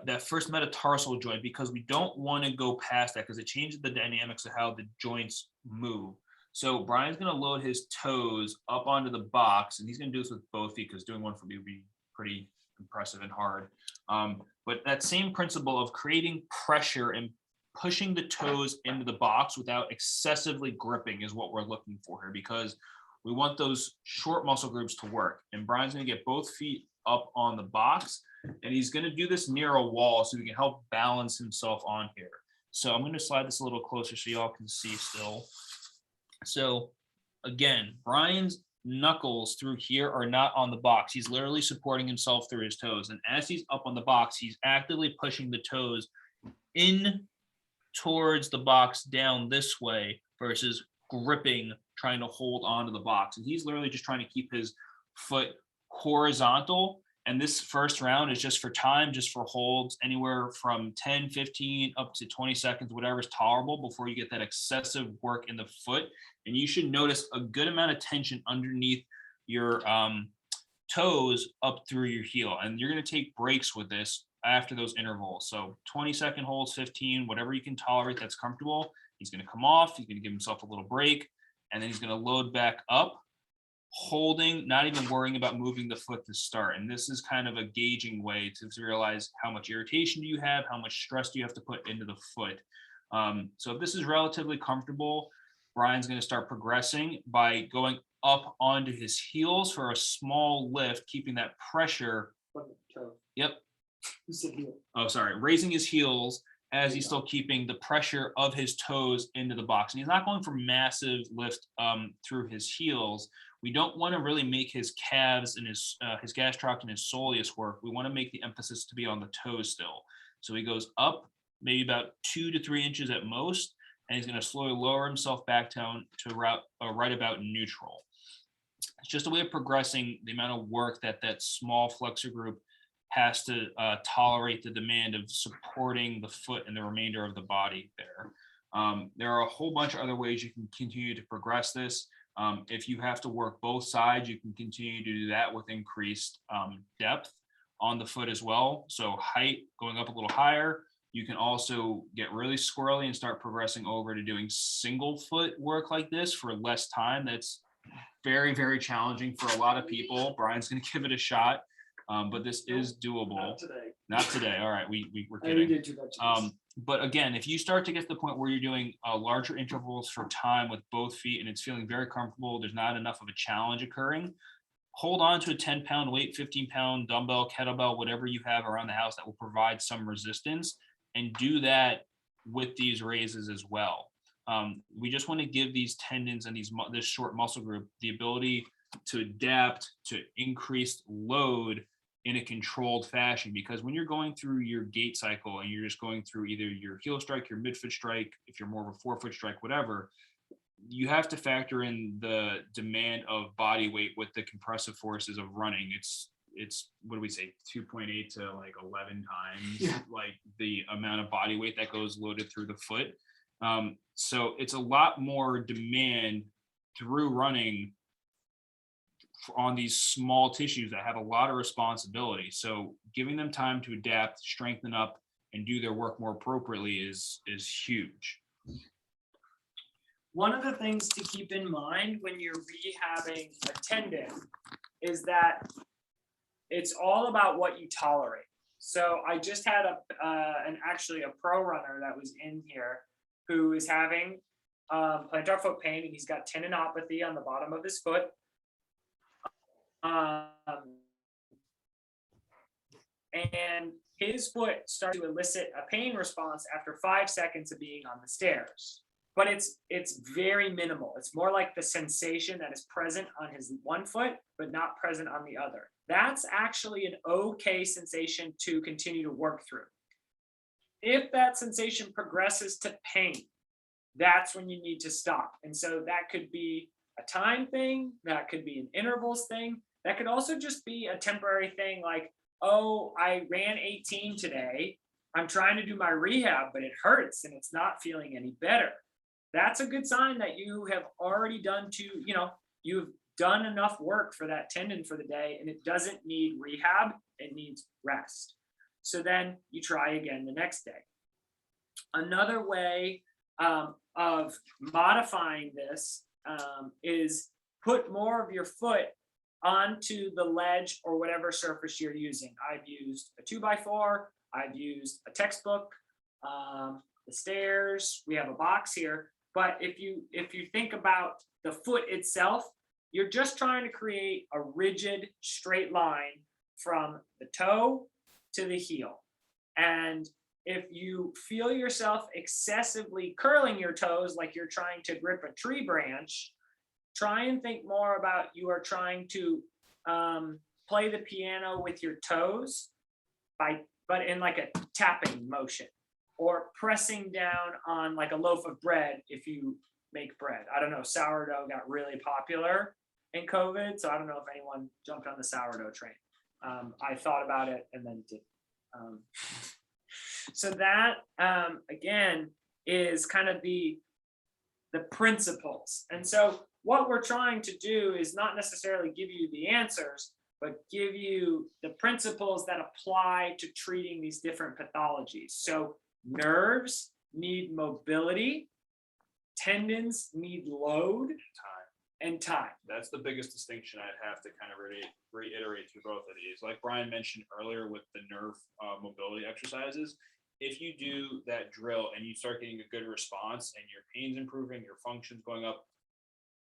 That first metatarsal joint, because we don't want to go past that because it changes the dynamics of how the joints move. So Brian's going to load his toes up onto the box, and he's going to do this with both feet because doing one for me would be pretty impressive and hard. But that same principle of creating pressure and pushing the toes into the box without excessively gripping is what we're looking for here, because we want those short muscle groups to work. And Brian's going to get both feet up on the box, and he's going to do this near a wall so he can help balance himself on here. So I'm going to slide this a little closer so y'all can see still. So again, Brian's knuckles through here are not on the box. He's literally supporting himself through his toes. And as he's up on the box, he's actively pushing the toes in towards the box down this way versus gripping, trying to hold onto the box. And he's literally just trying to keep his foot horizontal. And this first round is just for time, just for holds anywhere from 10, 15 up to 20 seconds, whatever is tolerable before you get that excessive work in the foot. And you should notice a good amount of tension underneath your toes up through your heel. And you're going to take breaks with this after those intervals. So 20-second holds, 15, whatever you can tolerate that's comfortable. He's going to come off. He's going to give himself a little break. And then he's going to load back up, holding, not even worrying about moving the foot to start. And this is kind of a gauging way to realize how much irritation do you have, how much stress do you have to put into the foot. So if this is relatively comfortable, Brian's going to start progressing by going up onto his heels for a small lift, keeping that pressure. Yep. Oh, sorry. Raising his heels as he's still keeping the pressure of his toes into the box. And he's not going for massive lift through his heels. We don't want to really make his calves and his gastroc and his soleus work. We want to make the emphasis to be on the toes still. So he goes up maybe about 2 to 3 inches at most, and he's going to slowly lower himself back down to right about neutral. It's just a way of progressing the amount of work that small flexor group has to tolerate the demand of supporting the foot and the remainder of the body there. There are a whole bunch of other ways you can continue to progress this. If you have to work both sides, you can continue to do that with increased depth on the foot as well. So height going up a little higher. You can also get really squirrely and start progressing over to doing single foot work like this for less time. That's very, very challenging for a lot of people. Brian's going to give it a shot, but this is doable. Not today. Not today. All right, we're I already kidding. did too much. But again, if you start to get to the point where you're doing larger intervals for time with both feet and it's feeling very comfortable, there's not enough of a challenge occurring, hold on to a 10-pound weight, 15-pound dumbbell, kettlebell, whatever you have around the house that will provide some resistance, and do that with these raises as well. We just want to give these tendons and this short muscle group the ability to adapt to increased load in a controlled fashion, because when you're going through your gait cycle and you're just going through either your heel strike, your midfoot strike, if you're more of a forefoot strike, whatever, you have to factor in the demand of body weight with the compressive forces of running. It's what do we say, 2.8 to like 11 times like the amount of body weight that goes loaded through the foot. So it's a lot more demand through running on these small tissues that have a lot of responsibility. So giving them time to adapt, strengthen up, and do their work more appropriately is huge. One of the things to keep in mind when you're rehabbing a tendon is that it's all about what you tolerate. So I just had actually a pro runner that was in here who is having plantar foot pain, and he's got tendinopathy on the bottom of his foot. And his foot started to elicit a pain response after 5 seconds of being on the stairs. But it's very minimal. It's more like the sensation that is present on his one foot, but not present on the other. That's actually an okay sensation to continue to work through. If that sensation progresses to pain, that's when you need to stop. And so that could be a time thing, that could be an intervals thing, that could also just be a temporary thing like, oh, I ran 18 today, I'm trying to do my rehab, but it hurts and it's not feeling any better. That's a good sign that you have already done you've done enough work for that tendon for the day, and it doesn't need rehab, it needs rest. So then you try again the next day. Another way of modifying this is put more of your foot onto the ledge or whatever surface you're using. I've used a 2x4, I've used a textbook, the stairs, we have a box here. But if you think about the foot itself, you're just trying to create a rigid straight line from the toe to the heel. And if you feel yourself excessively curling your toes like you're trying to grip a tree branch, try and think more about you are trying to play the piano with your toes, but in like a tapping motion, or pressing down on like a loaf of bread if you make bread. I don't know, sourdough got really popular in COVID, so I don't know if anyone jumped on the sourdough train. I thought about it and then did. So that, again, is kind of the principles. And so what we're trying to do is not necessarily give you the answers, but give you the principles that apply to treating these different pathologies. So nerves need mobility, tendons need load, and time. That's the biggest distinction I'd have to kind of reiterate through both of these. Like Brian mentioned earlier with the nerve mobility exercises, if you do that drill and you start getting a good response and your pain's improving, your function's going up,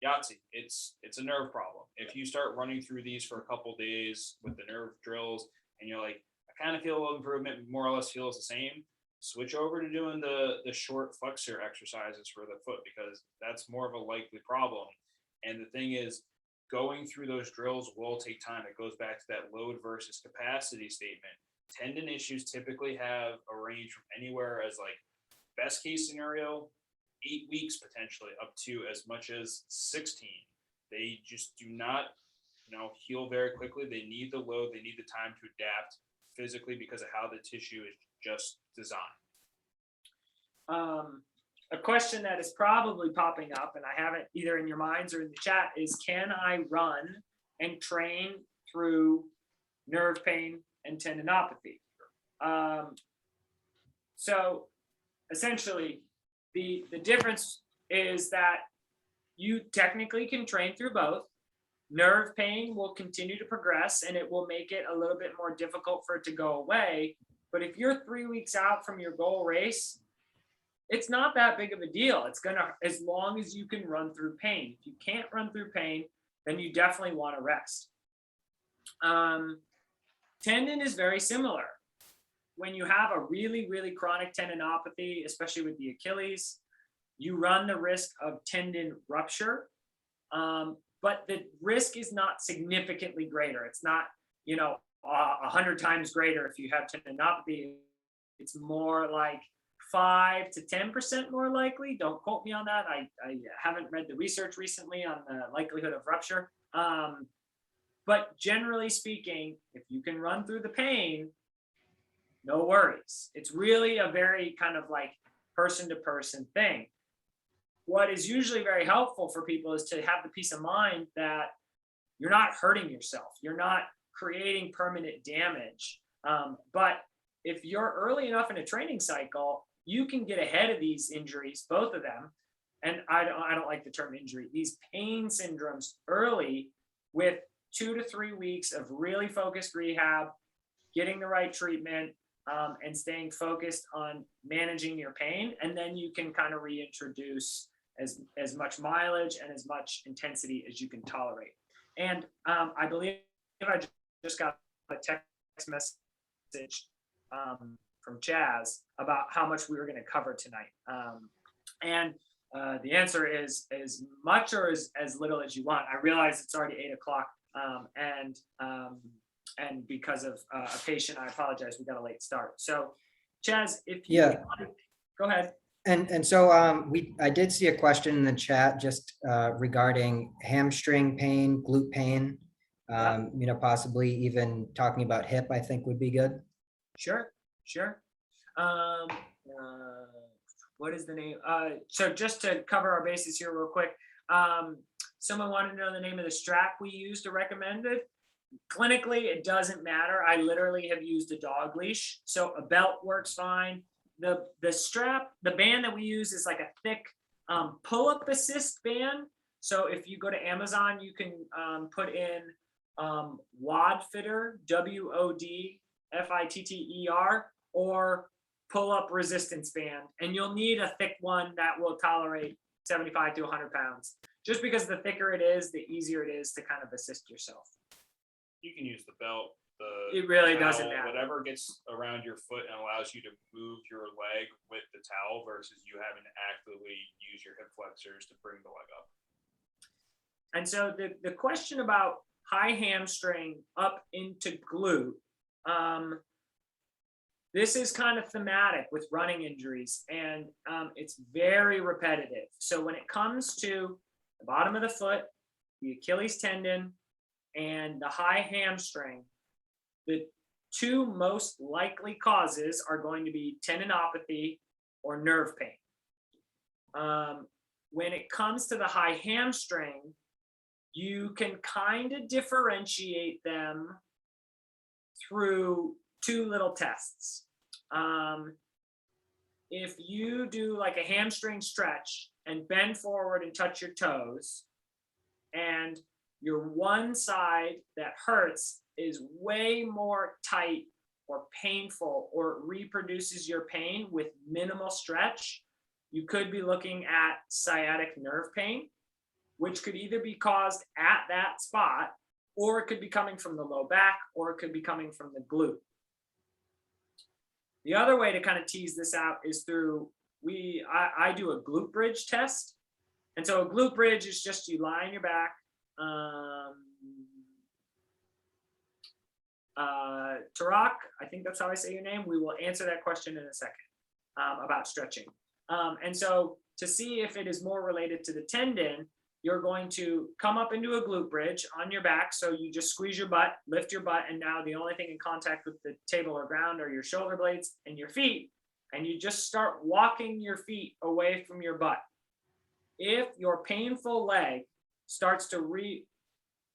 Yahtzee, it's a nerve problem. If you start running through these for a couple days with the nerve drills and you're like, I kind of feel a little improvement, more or less feels the same, switch over to doing the short flexor exercises for the foot, because that's more of a likely problem. And the thing is, going through those drills will take time. It goes back to that load versus capacity statement. Tendon issues typically have a range from anywhere as, like, best case scenario, 8 weeks potentially, up to as much as 16. They just do not, heal very quickly. They need the load. They need the time to adapt physically because of how the tissue is just designed. A question that is probably popping up, and I haven't either in your minds or in the chat, is can I run and train through nerve pain and tendinopathy? So essentially, the difference is that you technically can train through both. Nerve pain will continue to progress, and it will make it a little bit more difficult for it to go away. But if you're 3 weeks out from your goal race, it's not that big of a deal. It's gonna, as long as you can run through pain. If you can't run through pain, then you definitely want to rest. Tendon is very similar. When you have a really, really chronic tendinopathy, especially with the Achilles, you run the risk of tendon rupture. But the risk is not significantly greater. It's not, 100 times greater if you have tendinopathy. It's more like 5 to 10% more likely. Don't quote me on that. I haven't read the research recently on the likelihood of rupture. But generally speaking, if you can run through the pain, no worries. It's really a very kind of like person to person thing. What is usually very helpful for people is to have the peace of mind that you're not hurting yourself. You're not creating permanent damage. But if you're early enough in a training cycle, you can get ahead of these injuries, both of them. And I don't like the term injury, these pain syndromes early with 2 to 3 weeks of really focused rehab, getting the right treatment, and staying focused on managing your pain. And then you can kind of reintroduce as much mileage and as much intensity as you can tolerate. And I believe I just got a text message from Chaz about how much we were going to cover tonight. And the answer is as much or as little as you want. I realize it's already 8 o'clock. And because of a patient, I apologize, we got a late start. So Chaz, if you want to, go ahead. And so I did see a question in the chat just regarding hamstring pain, glute pain, possibly even talking about hip, I think would be good. Sure. What is the name? So just to cover our bases here real quick, someone wanted to know the name of the strap we use to recommend it. Clinically, it doesn't matter. I literally have used a dog leash, so a belt works fine. The strap, the band that we use is like a thick pull-up assist band. So if you go to Amazon, you can put in WODFitter, WODFITTER, or pull-up resistance band, and you'll need a thick one that will tolerate 75 to 100 pounds. Just because the thicker it is, the easier it is to kind of assist yourself. You can use the belt, it really towel, doesn't matter. whatever gets around your foot and allows you to move your leg with the towel versus you having to actively use your hip flexors to bring the leg up. And so the question about high hamstring up into glute, this is kind of thematic with running injuries, and it's very repetitive. So when it comes to the bottom of the foot, the Achilles tendon, and the high hamstring, the two most likely causes are going to be tendinopathy or nerve pain. When it comes to the high hamstring, you can kind of differentiate them through two little tests. If you do like a hamstring stretch and bend forward and touch your toes, and your one side that hurts is way more tight or painful, or reproduces your pain with minimal stretch, you could be looking at sciatic nerve pain, which could either be caused at that spot, or it could be coming from the low back, or it could be coming from the glute. The other way to kind of tease this out is through, I do a glute bridge test. And so a glute bridge is just you lie on your back. Tarak, I think that's how I say your name. We will answer that question in a second about stretching. And so to see if it is more related to the tendon, you're going to come up into a glute bridge on your back. So you just squeeze your butt, lift your butt, and now the only thing in contact with the table or ground are your shoulder blades and your feet. And you just start walking your feet away from your butt. If your painful leg starts to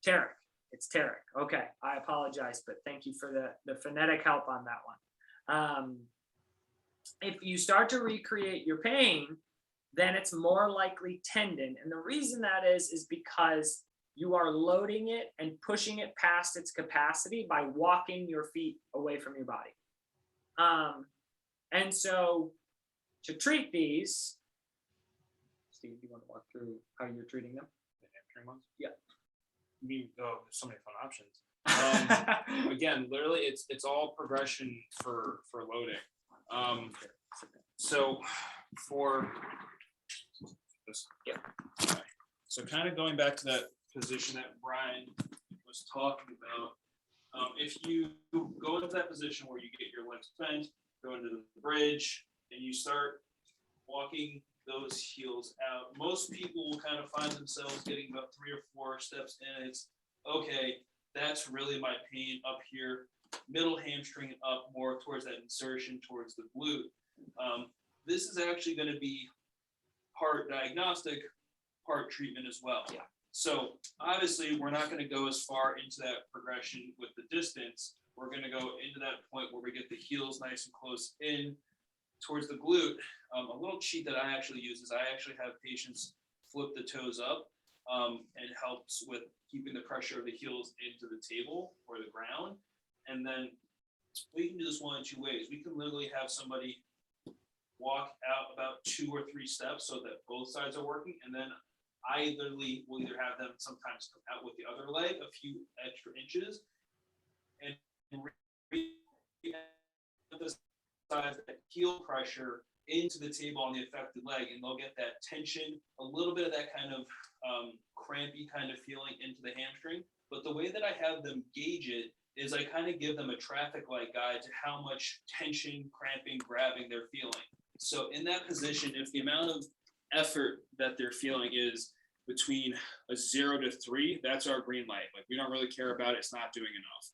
Tarek, it's Tarek. Okay, I apologize, but thank you for the phonetic help on that one. If you start to recreate your pain, then it's more likely tendon. And the reason that is because you are loading it and pushing it past its capacity by walking your feet away from your body. And so to treat these, Steve, do you want to walk through how you're treating them? The hamstring ones? Yeah. I mean, oh, there's so many fun options. Again, literally, it's all progression for loading. So for this, yeah. Okay. So kind of going back to that position that Brian was talking about, if you go into that position where you get your legs bent, go into the bridge, and you start walking those heels out, most people will kind of find themselves getting about 3 or 4 steps in. It's okay, that's really my pain up here, middle hamstring up more towards that insertion towards the glute. This is actually going to be part diagnostic, part treatment as well. Yeah. So obviously we're not going to go as far into that progression with the distance. We're going to go into that point where we get the heels nice and close in towards the glute. A little cheat that I actually use is I actually have patients flip the toes up, and helps with keeping the pressure of the heels into the table or the ground. And then we can do this one of 2 ways. We can literally have somebody walk out about 2 or 3 steps so that both sides are working, and then I literally will either have them sometimes come out with the other leg a few extra inches and emphasize that heel pressure into the table on the affected leg, and they'll get that tension, a little bit of that kind of crampy kind of feeling into the hamstring. But the way that I have them gauge it is I kind of give them a traffic light guide to how much tension, cramping, grabbing they're feeling. So in that position, if the amount of effort that they're feeling is between a 0 to 3, that's our green light. Like, we don't really care about it. It's not doing enough.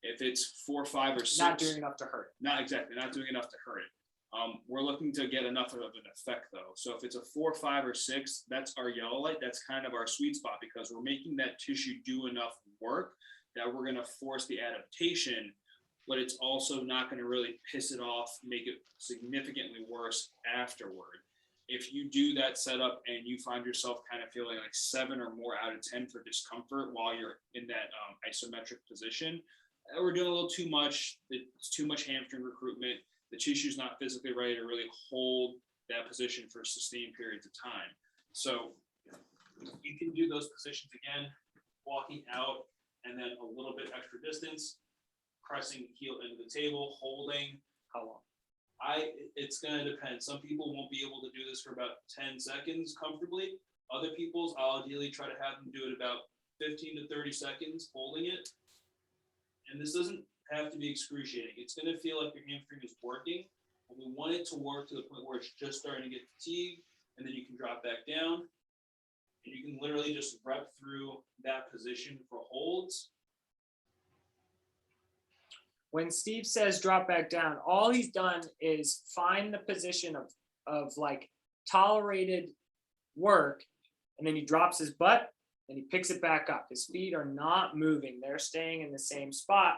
If it's 4, 5, or 6, Not doing enough to hurt. not exactly, not doing enough to hurt it. We're looking to get enough of an effect though. So if it's a 4, 5, or 6, that's our yellow light. That's kind of our sweet spot, because we're making that tissue do enough work that we're going to force the adaptation, but it's also not going to really piss it off, make it significantly worse afterward. If you do that setup and you find yourself kind of feeling like 7 or more out of 10 for discomfort while you're in that isometric position, we're doing a little too much. It's too much hamstring recruitment. The tissue's not physically ready to really hold that position for sustained periods of time. So you can do those positions again, walking out, and then a little bit extra distance, pressing heel into the table, holding. How long? It's gonna depend. Some people won't be able to do this for about 10 seconds comfortably. Other people's, I'll ideally try to have them do it about 15 to 30 seconds, holding it. And this doesn't have to be excruciating. It's going to feel like your hamstring is working, and we want it to work to the point where it's just starting to get fatigued, and then you can drop back down, and you can literally just rep through that position for holds. When Steve says drop back down, all he's done is find the position of like tolerated work, and then he drops his butt and he picks it back up. His feet are not moving. They're staying in the same spot.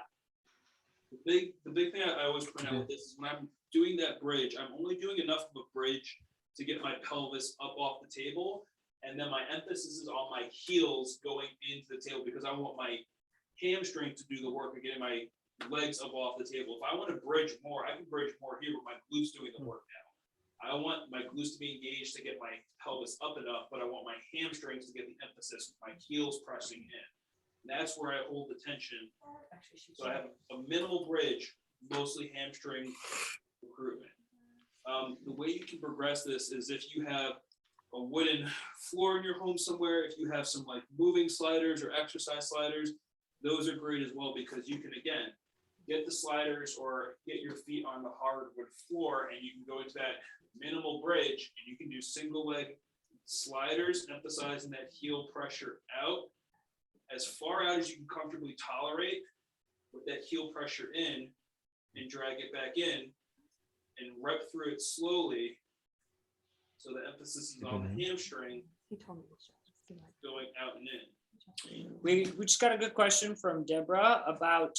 The big thing I always point out with this is when I'm doing that bridge, I'm only doing enough of a bridge to get my pelvis up off the table. And then my emphasis is on my heels going into the table, because I want my hamstring to do the work of getting my legs up off the table. If I want to bridge more, I can bridge more here, but my glutes doing the work now. I want my glutes to be engaged to get my pelvis up enough, but I want my hamstrings to get the emphasis, my heels pressing in. And that's where I hold the tension. So I have a minimal bridge, mostly hamstring recruitment. The way you can progress this is if you have a wooden floor in your home somewhere, if you have some like moving sliders or exercise sliders, those are great as well, because you can, again, get the sliders or get your feet on the hardwood floor and you can go into that minimal bridge and you can do single leg sliders, emphasizing that heel pressure out as far out as you can comfortably tolerate, with that heel pressure in, and drag it back in and rep through it slowly. So the emphasis is on the hamstring going out and in. We just got a good question from Deborah about,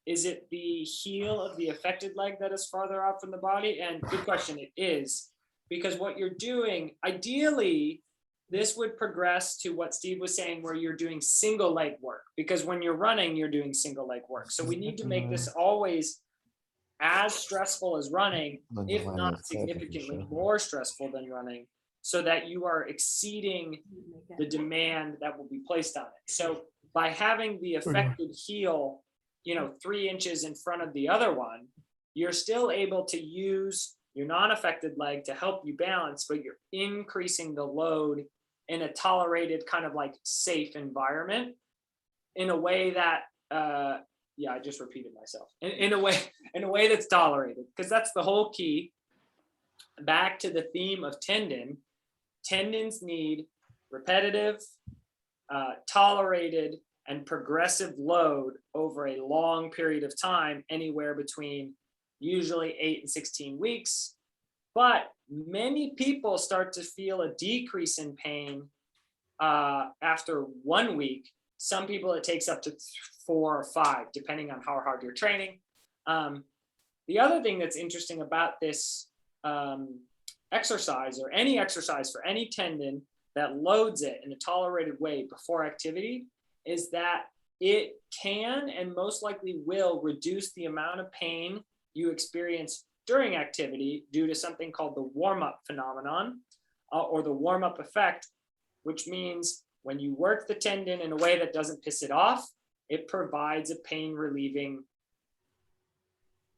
is it the heel of the affected leg that is farther out from the body? And good question, it is, because what you're doing, ideally, this would progress to what Steve was saying, where you're doing single leg work, because when you're running, you're doing single leg work. So we need to make this always as stressful as running, if not significantly more stressful than running, so that you are exceeding the demand that will be placed on it. So by having the affected heel, 3 inches in front of the other one, you're still able to use your non-affected leg to help you balance, but you're increasing the load in a tolerated kind of like safe environment in a way that, I just repeated myself, in a way that's tolerated, because that's the whole key. Back to the theme of tendons need repetitive, tolerated, and progressive load over a long period of time, anywhere between usually 8 and 16 weeks. But many people start to feel a decrease in pain after 1 week. Some people it takes up to 4 or 5, depending on how hard you're training. The other thing that's interesting about this exercise, or any exercise for any tendon that loads it in a tolerated way before activity, is that it can and most likely will reduce the amount of pain you experience during activity due to something called the warm-up phenomenon, or the warm-up effect, which means when you work the tendon in a way that doesn't piss it off, it provides a pain relieving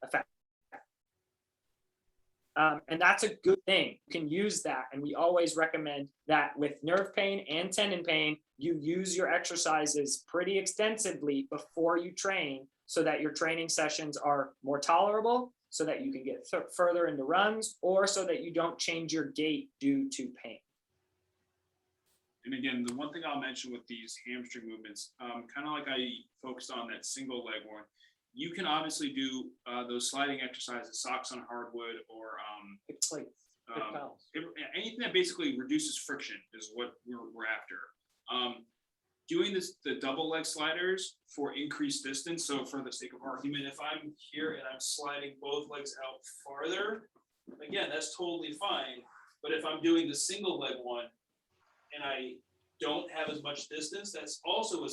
effect. And that's a good thing. You can use that. And we always recommend that with nerve pain and tendon pain, you use your exercises pretty extensively before you train, so that your training sessions are more tolerable, so that you can get further into runs, or so that you don't change your gait due to pain. And again, the one thing I'll mention with these hamstring movements, kind of like I focused on that single leg one, you can obviously do those sliding exercises, socks on hardwood, or anything that basically reduces friction is what we're after. Doing the double leg sliders for increased distance. So for the sake of argument, if I'm here and I'm sliding both legs out farther, again, that's totally fine. But if I'm doing the single leg one and I don't have as much distance, that's also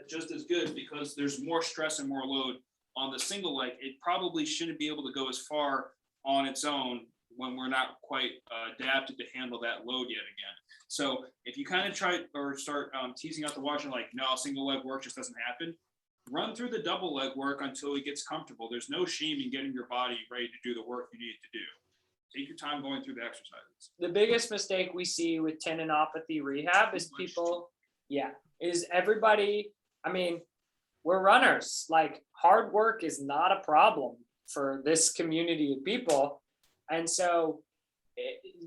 just as good, because there's more stress and more load on the single leg. It probably shouldn't be able to go as far on its own when we're not quite adapted to handle that load yet again. So if you kind of try or start teasing out the watch and like, no, single leg work just doesn't happen, run through the double leg work until it gets comfortable. There's no shame in getting your body ready to do the work you need it to do. Take your time going through the exercises. The biggest mistake we see with tendinopathy rehab is everybody, we're runners. Like, hard work is not a problem for this community of people. And so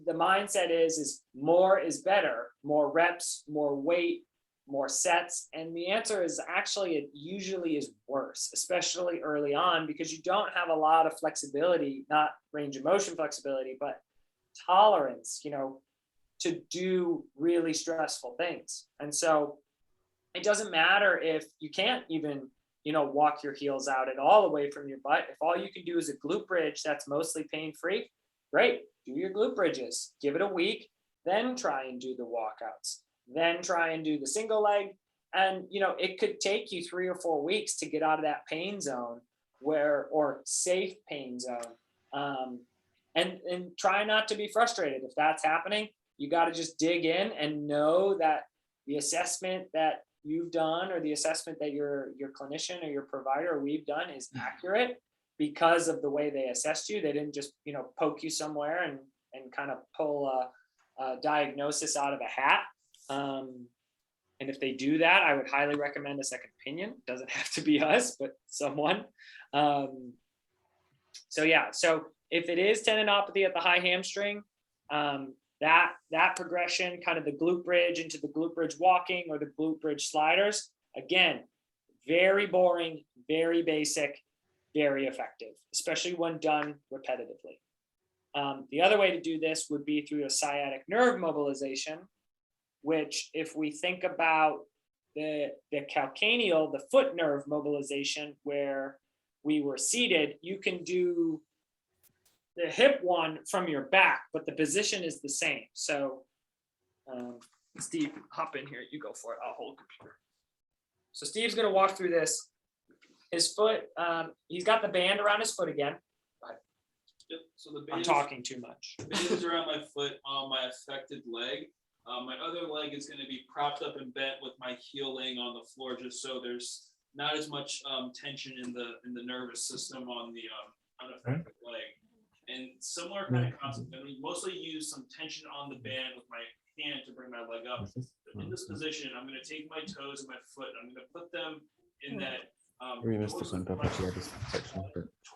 the mindset is more is better, more reps, more weight, more sets. And the answer is actually, it usually is worse, especially early on, because you don't have a lot of flexibility, not range of motion flexibility, but tolerance, to do really stressful things. And so it doesn't matter if you can't even, walk your heels out at all away from your butt. If all you can do is a glute bridge that's mostly pain-free, great, do your glute bridges, give it a week, then try and do the walkouts, then try and do the single leg. And, it could take you 3 or 4 weeks to get out of that pain zone or safe pain zone. And try not to be frustrated. If that's happening, you got to just dig in and know that the assessment that you've done, or the assessment that your clinician or your provider or we've done, is accurate. because of the way they assessed you. They didn't just, poke you somewhere and kind of pull a diagnosis out of a hat. And if they do that, I would highly recommend a second opinion. Doesn't have to be us, but someone. So if it is tendinopathy at the high hamstring, that progression, kind of the glute bridge into the glute bridge walking or the glute bridge sliders, again, very boring, very basic, very effective, especially when done repetitively. The other way to do this would be through a sciatic nerve mobilization, which if we think about the calcaneal, the foot nerve mobilization, where we were seated, you can do the hip one from your back, but the position is the same. So Steve, hop in here, you go for it, I'll hold computer. So Steve's gonna walk through this. His foot, he's got the band around his foot again. Yep. So the I'm band talking too much. is around my foot on my affected leg. My other leg is going to be propped up and bent with my heel laying on the floor, just so there's not as much tension in the nervous system on the unaffected leg. And similar kind of concept. I mean, mostly use some tension on the band with my hand to bring my leg up. But in this position, I'm going to take my toes and my foot. I'm going to put them in that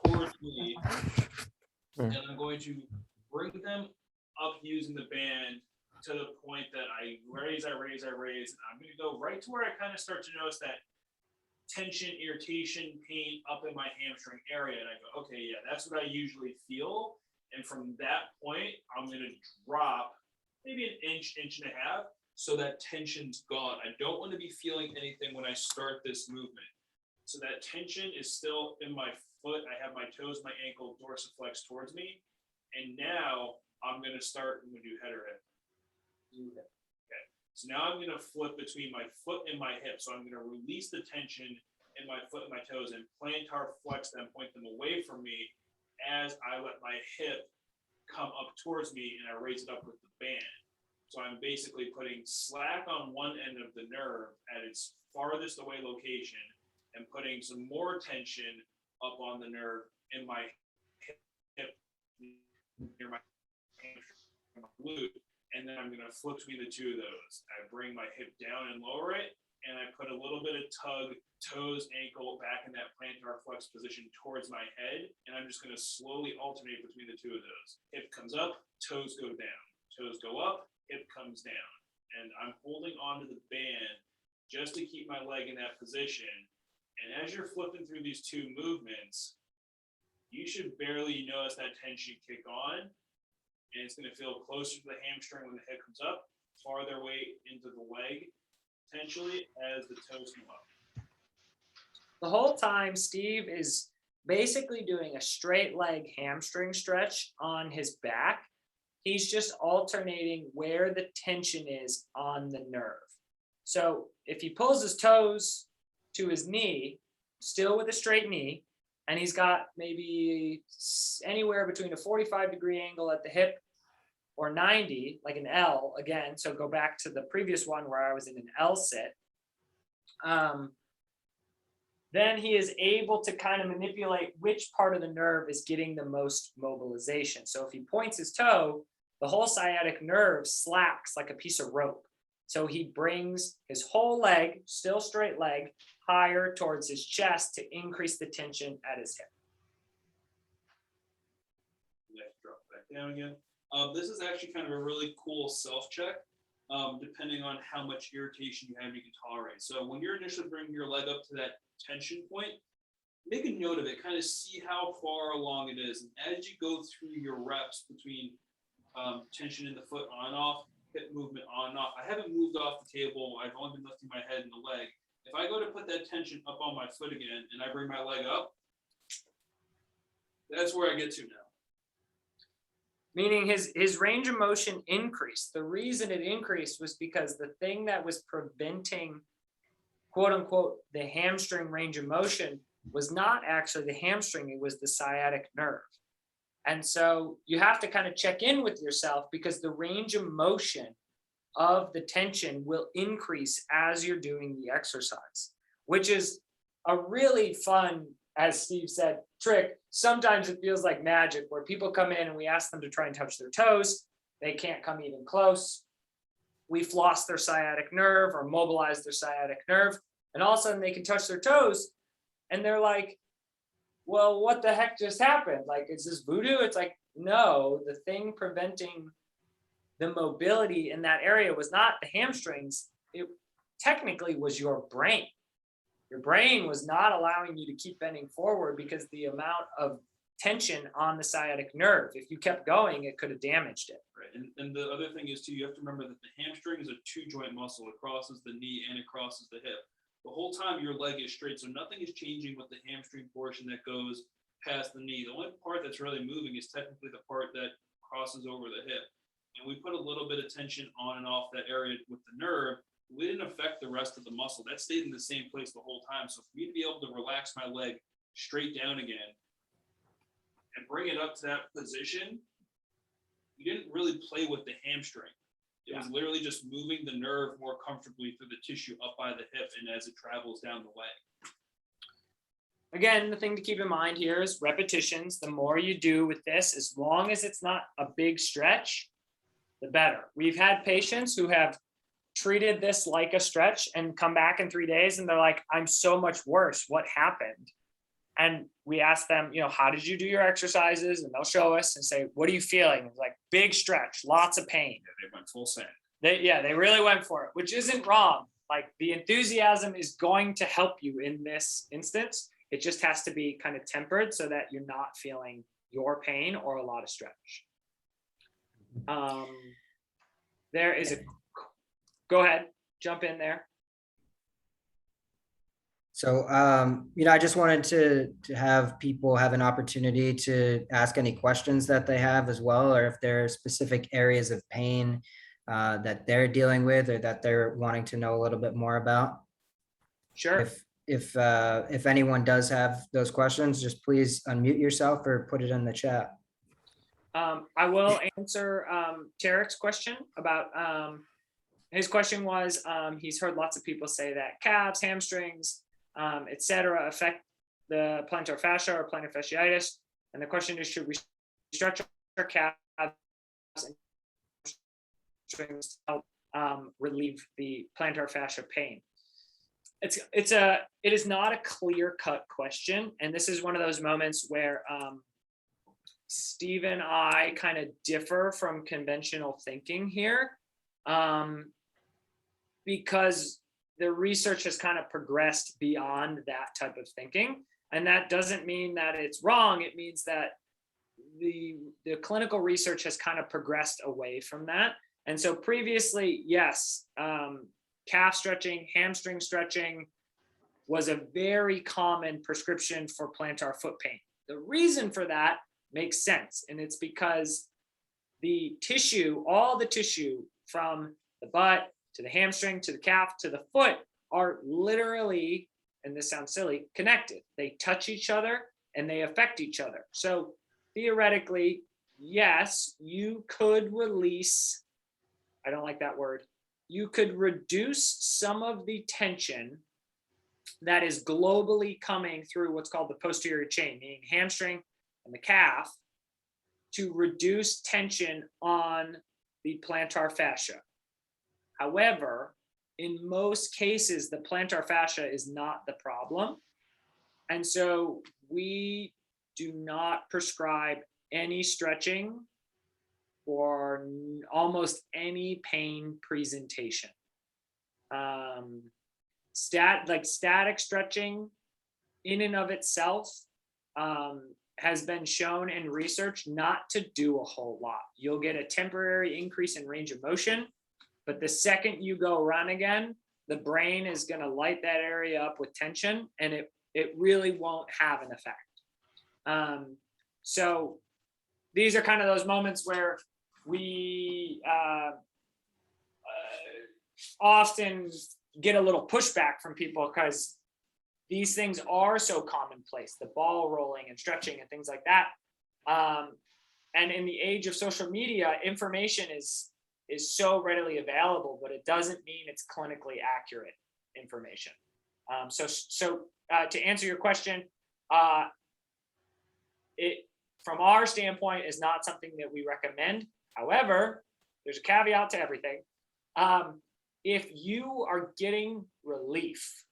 towards me, and I'm going to bring them up using the band to the point that I raise, and I'm going to go right to where I kind of start to notice that tension, irritation, pain up in my hamstring area. And I go, okay, yeah, that's what I usually feel. And from that point, I'm going to drop maybe an inch, inch and a half, so that tension's gone. I don't want to be feeling anything when I start this movement. So that tension is still in my foot. I have my toes, my ankle dorsiflex towards me. And now I'm going to do head or hip. Okay. So now I'm going to flip between my foot and my hip. So I'm going to release the tension in my foot and my toes and plantar flex them, point them away from me as I let my hip come up towards me and I raise it up with the band. So I'm basically putting slack on one end of the nerve at its farthest away location and putting some more tension up on the nerve in my hip near my hamstring, my glute. And then I'm going to flip between the two of those. I bring my hip down and lower it, and I put a little bit of tug, toes, ankle back in that plantar flex position towards my head. And I'm just going to slowly alternate between the two of those. Hip comes up, toes go down. Toes go up, hip comes down. And I'm holding onto the band just to keep my leg in that position. And as you're flipping through these two movements, you should barely notice that tension kick on. And it's going to feel closer to the hamstring when the hip comes up, farther away into the leg, potentially, as the toes come up. The whole time, Steve is basically doing a straight leg hamstring stretch on his back. He's just alternating where the tension is on the nerve. So if he pulls his toes to his knee, still with a straight knee, and he's got maybe anywhere between a 45-degree angle at the hip or 90, like an L again. So go back to the previous one where I was in an L sit. Then he is able to kind of manipulate which part of the nerve is getting the most mobilization. So if he points his toe, the whole sciatic nerve slacks like a piece of rope. So he brings his whole leg, still straight leg, higher towards his chest to increase the tension at his hip. Drop back down again. This is actually kind of a really cool self-check, depending on how much irritation you have, you can tolerate. So when you're initially bringing your leg up to that tension point, make a note of it, kind of see how far along it is. And as you go through your reps between tension in the foot on and off, hip movement on and off. I haven't moved off the table. I've only been lifting my head and the leg. If I go to put that tension up on my foot again and I bring my leg up, that's where I get to now. Meaning his range of motion increased. The reason it increased was because the thing that was preventing, quote unquote, the hamstring range of motion was not actually the hamstring, it was the sciatic nerve. And so you have to kind of check in with yourself, because the range of motion of the tension will increase as you're doing the exercise, which is a really fun, as Steve said, trick. Sometimes it feels like magic where people come in and we ask them to try and touch their toes. They can't come even close. We floss their sciatic nerve or mobilize their sciatic nerve. And all of a sudden they can touch their toes and they're like, well, what the heck just happened? Like, is this voodoo? It's like, no, the thing preventing the mobility in that area was not the hamstrings. It technically was your brain. Your brain was not allowing you to keep bending forward because the amount of tension on the sciatic nerve, if you kept going, it could have damaged it. Right. And the other thing is too, you have to remember that the hamstring is a 2-joint muscle. It crosses the knee and it crosses the hip. The whole time your leg is straight, so nothing is changing with the hamstring portion that goes past the knee. The only part that's really moving is technically the part that crosses over the hip. And we put a little bit of tension on and off that area with the nerve. We didn't affect the rest of the muscle. That stayed in the same place the whole time. So for me to be able to relax my leg straight down again and bring it up to that position, you didn't really play with the hamstring. It was literally just moving the nerve more comfortably through the tissue up by the hip and as it travels down the leg. Again, the thing to keep in mind here is repetitions. The more you do with this, as long as it's not a big stretch, the better. We've had patients who have treated this like a stretch and come back in 3 days and they're like, I'm so much worse. What happened? And we ask them, how did you do your exercises? And they'll show us and say, what are you feeling? It's like big stretch, lots of pain. Yeah, they went full send. They really went for it, which isn't wrong. Like the enthusiasm is going to help you in this instance. It just has to be kind of tempered so that you're not feeling your pain or a lot of stretch. There is go ahead, jump in there. So, I just wanted to have people have an opportunity to ask any questions that they have as well, or if there are specific areas of pain that they're dealing with or that they're wanting to know a little bit more about. Sure. If anyone does have those questions, just please unmute yourself or put it in the chat. I will answer Tarek's question about his question was he's heard lots of people say that calves, hamstrings, etc. affect the plantar fascia or plantar fasciitis. And the question is, should we stretch our calves and hamstrings to help relieve the plantar fascia pain? It is not a clear-cut question. And this is one of those moments where Steve and I kind of differ from conventional thinking here, because the research has kind of progressed beyond that type of thinking. And that doesn't mean that it's wrong. It means that the clinical research has kind of progressed away from that. And so previously, yes, calf stretching, hamstring stretching was a very common prescription for plantar foot pain. The reason for that makes sense. And it's because the tissue, all the tissue from the butt to the hamstring, to the calf, to the foot are literally, and this sounds silly, connected. They touch each other and they affect each other. So theoretically, yes, you could release, I don't like that word, you could reduce some of the tension that is globally coming through what's called the posterior chain, meaning hamstring and the calf, to reduce tension on the plantar fascia. However, in most cases, the plantar fascia is not the problem. And so we do not prescribe any stretching for almost any pain presentation. Static stretching in and of itself has been shown in research not to do a whole lot. You'll get a temporary increase in range of motion, but the second you go run again, the brain is going to light that area up with tension, and it really won't have an effect. So these are kind of those moments where we often get a little pushback from people because these things are so commonplace, the ball rolling and stretching and things like that. And in the age of social media, information is so readily available, but it doesn't mean it's clinically accurate information. So to answer your question, it, from our standpoint, is not something that we recommend. However, there's a caveat to everything. If you are getting relief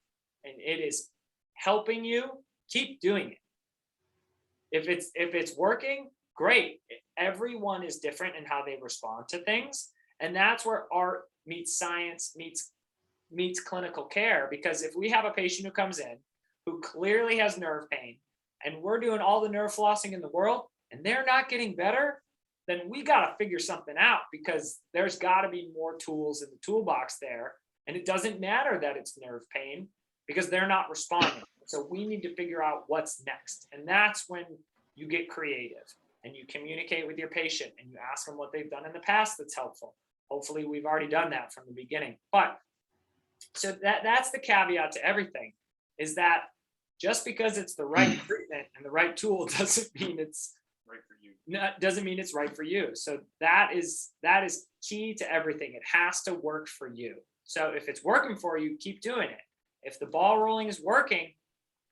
and it is helping you, keep doing it. If it's working, great. Everyone is different in how they respond to things, and that's where art meets science meets clinical care. Because if we have a patient who comes in who clearly has nerve pain, and we're doing all the nerve flossing in the world, and they're not getting better, then we got to figure something out, because there's got to be more tools in the toolbox there. And it doesn't matter that it's nerve pain, because they're not responding. So we need to figure out what's next. And that's when you get creative and you communicate with your patient and you ask them what they've done in the past that's helpful. Hopefully we've already done that from the beginning. But so that's the caveat to everything, is that just because it's the right treatment and the right tool doesn't mean it's Right for you. doesn't mean it's right for you. So that is key to everything. It has to work for you. So if it's working for you, keep doing it. If the ball rolling is working,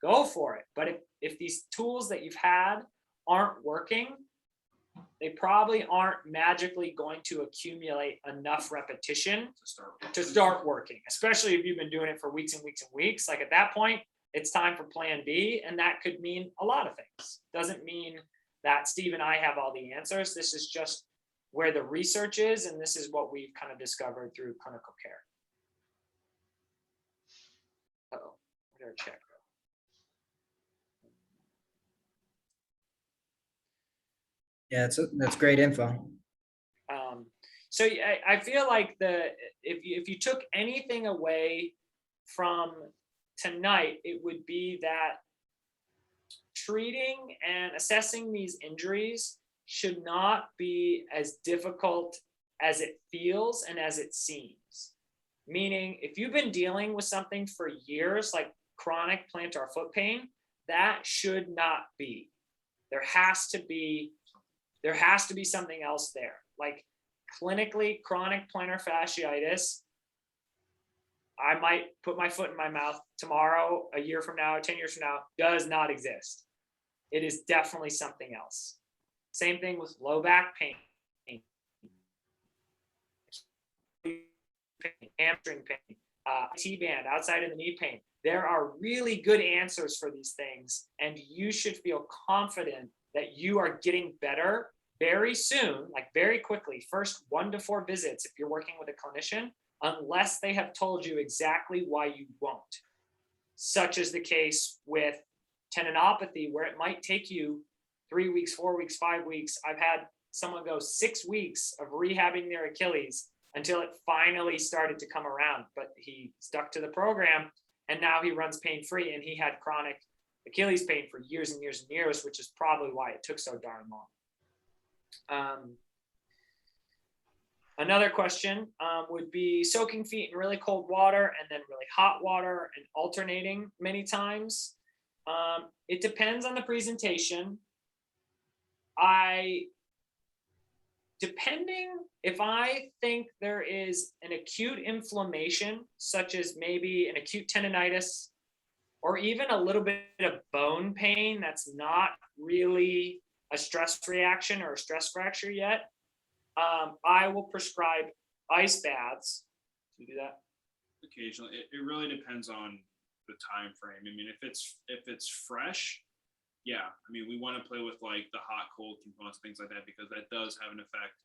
go for it. But if these tools that you've had aren't working, they probably aren't magically going to accumulate enough repetition to start working, especially if you've been doing it for weeks and weeks and weeks. Like, at that point, it's time for plan B. And that could mean a lot of things. Doesn't mean that Steve and I have all the answers. This is just where the research is. And this is what we've kind of discovered through clinical care. Uh-oh, where did our check go? Yeah, that's great info. So I feel like if you took anything away from tonight, it would be that treating and assessing these injuries should not be as difficult as it feels and as it seems. Meaning, if you've been dealing with something for years, like chronic plantar foot pain, that should not be. There has to be something else there. Like, clinically, chronic plantar fasciitis, I might put my foot in my mouth tomorrow, a year from now, 10 years from now, does not exist. It is definitely something else. Same thing with low back pain, hamstring pain, T-band, outside of the knee pain. There are really good answers for these things, and you should feel confident that you are getting better very soon, like very quickly, first 1 to 4 visits if you're working with a clinician, unless they have told you exactly why you won't. Such is the case with tendinopathy, where it might take you 3 weeks, 4 weeks, 5 weeks. I've had someone go 6 weeks of rehabbing their Achilles until it finally started to come around, but he stuck to the program, and now he runs pain-free, and he had chronic Achilles pain for years and years and years, which is probably why it took so darn long. Another question would be soaking feet in really cold water and then really hot water and alternating many times. It depends on the presentation. Depending if I think there is an acute inflammation, such as maybe an acute tendonitis, or even a little bit of bone pain that's not really a stress reaction or a stress fracture yet, I will prescribe ice baths. Do you do that? Occasionally, it really depends on the time frame. I mean, if it's fresh, yeah. I mean, we want to play with like the hot, cold components, things like that, because that does have an effect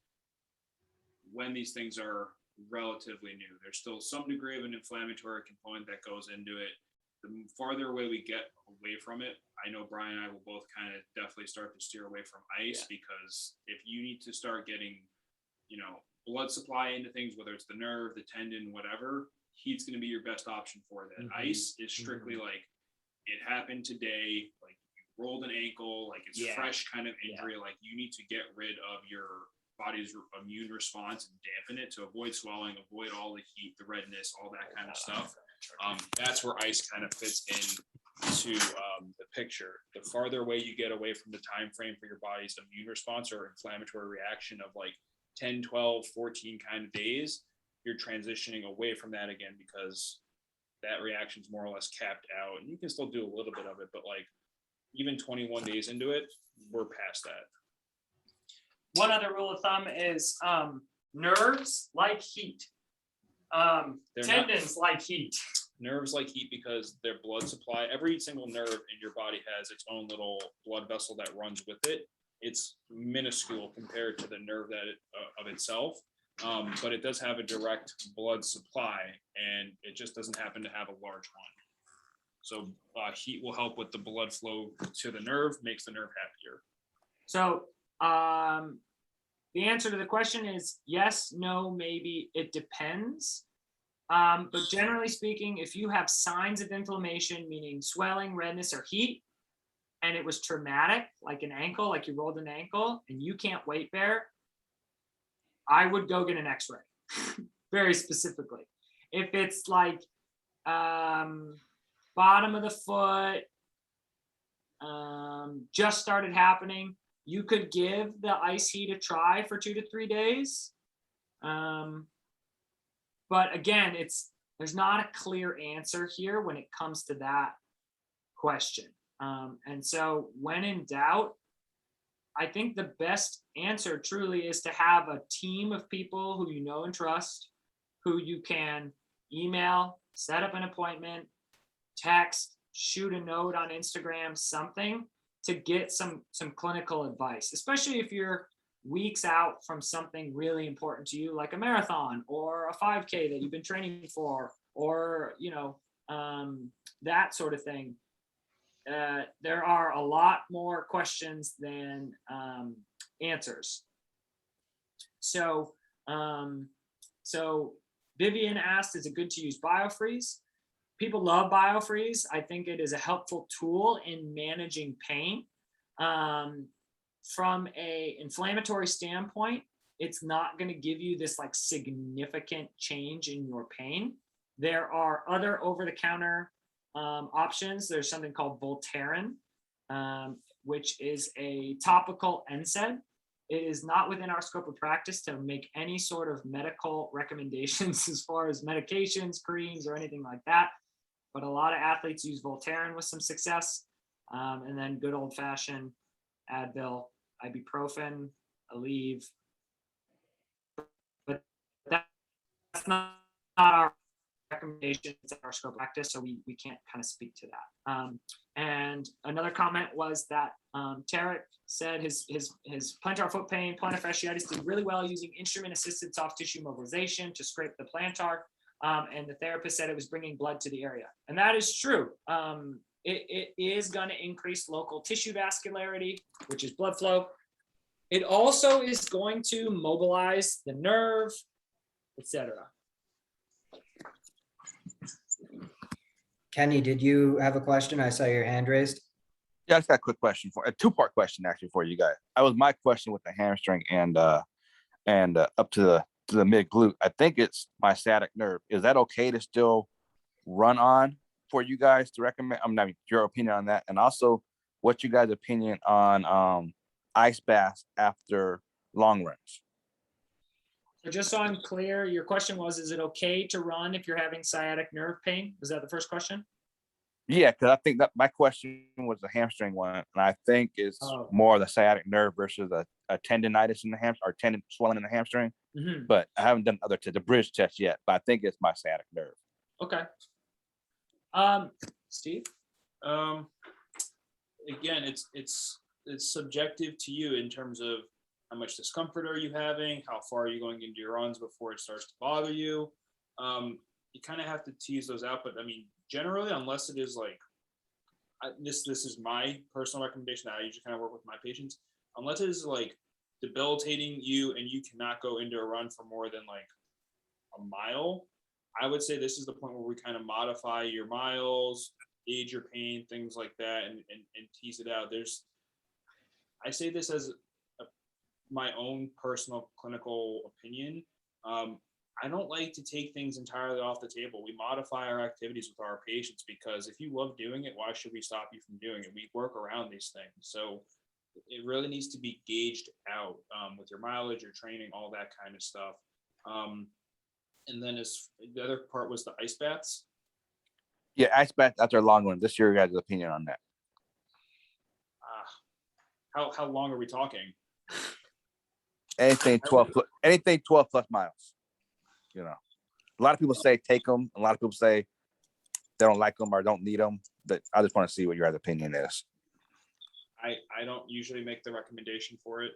when these things are relatively new. There's still some degree of an inflammatory component that goes into it. The farther away we get away from it, I know Brian and I will both kind of definitely start to steer away from ice, because if you need to start getting, blood supply into things, whether it's the nerve, the tendon, whatever, heat's going to be your best option for that. Mm-hmm. Ice is strictly like, it happened today, like you rolled an ankle, like it's fresh kind of injury, like you need to get rid of your body's immune response and dampen it to avoid swelling, avoid all the heat, the redness, all that kind of stuff. That's where ice kind of fits into the picture. The farther away you get away from the time frame for your body's immune response or inflammatory reaction of like 10, 12, 14 kind of days, you're transitioning away from that again, because that reaction is more or less capped out. And you can still do a little bit of it, but like even 21 days into it, we're past that. One other rule of thumb is nerves like heat. They're Tendons like heat. Nerves like heat because their blood supply, every single nerve in your body has its own little blood vessel that runs with it. It's minuscule compared to the nerve of itself, but it does have a direct blood supply, and it just doesn't happen to have a large one. So heat will help with the blood flow to the nerve, makes the nerve happier. So the answer to the question is yes, no, maybe, it depends. But generally speaking, if you have signs of inflammation, meaning swelling, redness, or heat, and it was traumatic, like an ankle, like you rolled an ankle, and you can't weight bear, I would go get an x-ray, very specifically. If it's like bottom of the foot, just started happening, you could give the ice heat a try for 2 to 3 days. But again, there's not a clear answer here when it comes to that question. And so when in doubt, I think the best answer truly is to have a team of people who you know and trust, who you can email, set up an appointment, text, shoot a note on Instagram, something to get some clinical advice, especially if you're weeks out from something really important to you, like a marathon or a 5K that you've been training for, or that sort of thing. There are a lot more questions than answers. So Vivian asked, is it good to use Biofreeze? People love Biofreeze. I think it is a helpful tool in managing pain. From a inflammatory standpoint, it's not going to give you this like significant change in your pain. There are other over-the-counter options. There's something called Voltaren, which is a topical NSAID. It is not within our scope of practice to make any sort of medical recommendations as far as medications, creams, or anything like that. But a lot of athletes use Voltaren with some success. And then good old-fashioned Advil, ibuprofen, Aleve. But that's not our recommendation, it's our scope of practice, so we can't kind of speak to that. And another comment was that Tarek said his plantar foot pain, plantar fasciitis did really well using instrument-assisted soft tissue mobilization to scrape the plantar, and the therapist said it was bringing blood to the area. And that is true. It is going to increase local tissue vascularity, which is blood flow. It also is going to mobilize the nerve, etc. Kenny, did you have a question? I saw your hand raised. Yeah, I just got a quick question a two-part question actually for you guys. That was my question with the hamstring and up to the mid glute. I think it's my sciatic nerve. Is that okay to still run on for you guys to recommend? I mean, your opinion on that, and also what's you guys' opinion on ice baths after long runs? So just so I'm clear, your question was, is it okay to run if you're having sciatic nerve pain? Was that the first question? Yeah, because I think that my question was the hamstring one, and I think it's more the sciatic nerve versus a tendonitis in the hamstring or tendon swelling in the hamstring. Mm-hmm. But I haven't done the bridge test yet, but I think it's my sciatic nerve. Okay. Steve? Again, it's subjective to you in terms of how much discomfort are you having, how far are you going into your runs before it starts to bother you. You kind of have to tease those out, but I mean, generally, unless it is like, this is my personal recommendation that I usually kind of work with my patients, unless it is like debilitating you and you cannot go into a run for more than like a mile, I would say this is the point where we kind of modify your miles, age your pain, things like that, and tease it out. I say this as my own personal clinical opinion. I don't like to take things entirely off the table. We modify our activities with our patients because if you love doing it, why should we stop you from doing it? We work around these things. So it really needs to be gauged out with your mileage, your training, all that kind of stuff. And then the other part was the ice baths. Yeah, ice baths after a long run. This is your guys' opinion on that. How long are we talking? Anything 12 plus miles. You know, a lot of people say take them. A lot of people say they don't like them or don't need them. But I just want to see what your other opinion is. I don't usually make the recommendation for it.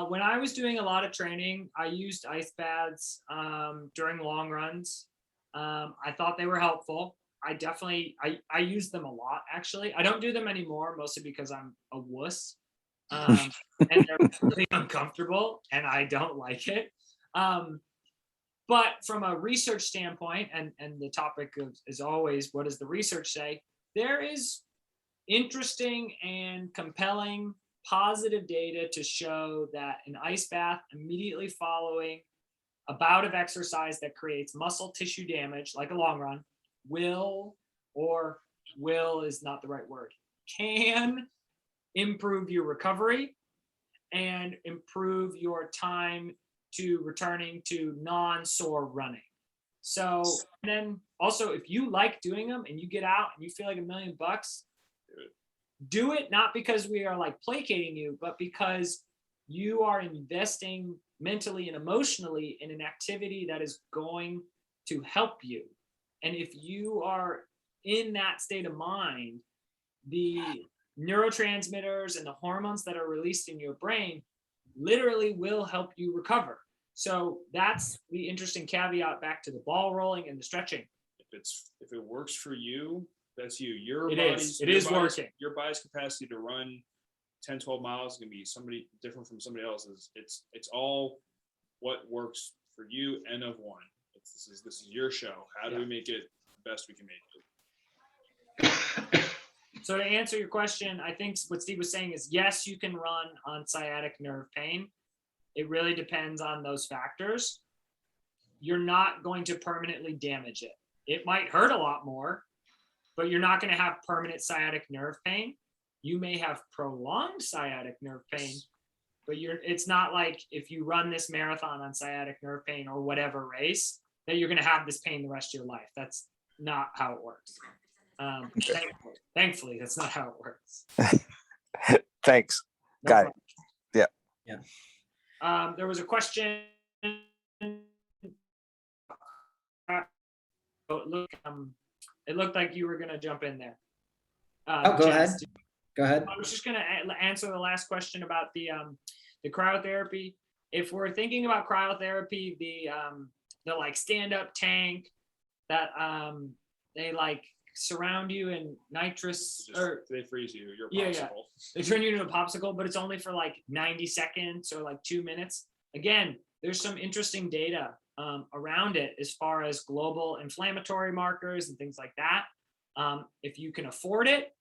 When I was doing a lot of training, I used ice baths during long runs. I thought they were helpful. I use them a lot, actually. I don't do them anymore, mostly because I'm a wuss. And they're really uncomfortable and I don't like it. But from a research standpoint, and the topic is always, what does the research say? There is interesting and compelling positive data to show that an ice bath immediately following a bout of exercise that creates muscle tissue damage, like a long run, will is not the right word, can improve your recovery and improve your time to returning to non-sore running. So then also, if you like doing them and you get out and you feel like $1 million, do it, not because we are like placating you, but because you are investing mentally and emotionally in an activity that is going to help you. And if you are in that state of mind, the neurotransmitters and the hormones that are released in your brain literally will help you recover. So that's the interesting caveat back to the ball rolling and the stretching. If it works for you, that's you. It is working. Your body's capacity to run 10, 12 miles is gonna be somebody different from somebody else's. It's all what works for you, N of one. This is your show. How do we make it the best we can make it? So to answer your question, I think what Steve was saying is, yes, you can run on sciatic nerve pain. It really depends on those factors. You're not going to permanently damage it. It might hurt a lot more, but you're not going to have permanent sciatic nerve pain. You may have prolonged sciatic nerve pain, but it's not like if you run this marathon on sciatic nerve pain or whatever race that you're going to have this pain the rest of your life. That's not how it works. Thankfully, that's not how it works. Thanks. No Got problem. it. Yeah. There was a question. It looked like you were going to jump in there. Go ahead. Go ahead. I was just going to answer the last question about the cryotherapy. If we're thinking about cryotherapy, the like stand-up tank that they like surround you in nitrous, or they freeze you. You're yeah, popsicle. they turn you into a popsicle, but it's only for like 90 seconds or like 2 minutes. Again, there's some interesting data around it as far as global inflammatory markers and things like that. If you can afford it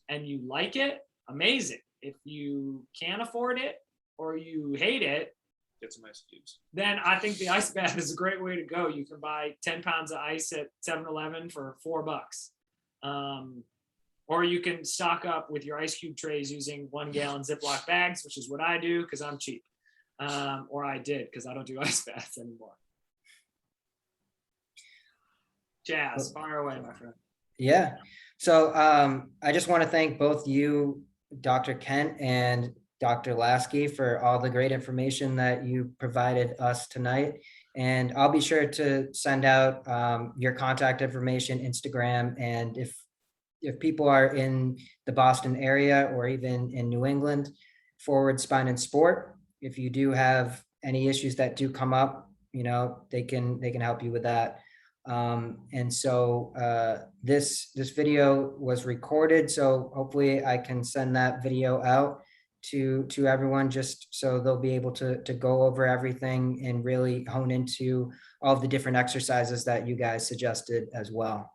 and you like it, amazing. If you can't afford it or you hate it, Get some ice cubes. then I think the ice bath is a great way to go. You can buy 10 pounds of ice at 7-Eleven for $4. Or you can stock up with your ice cube trays using 1 gallon Ziploc bags, which is what I do because I'm cheap. Or I did because I don't do ice baths anymore. Jazz, fire away, my friend. Yeah. So I just want to thank both you, Dr. Kent and Dr. Lasky, for all the great information that you provided us tonight. And I'll be sure to send out your contact information, Instagram, and if people are in the Boston area or even in New England, Forward Spine and Sport, if you do have any issues that do come up, you know, they can help you with that. And so this video was recorded, so hopefully I can send that video out to everyone, just so they'll be able to go over everything and really hone into all of the different exercises that you guys suggested as well.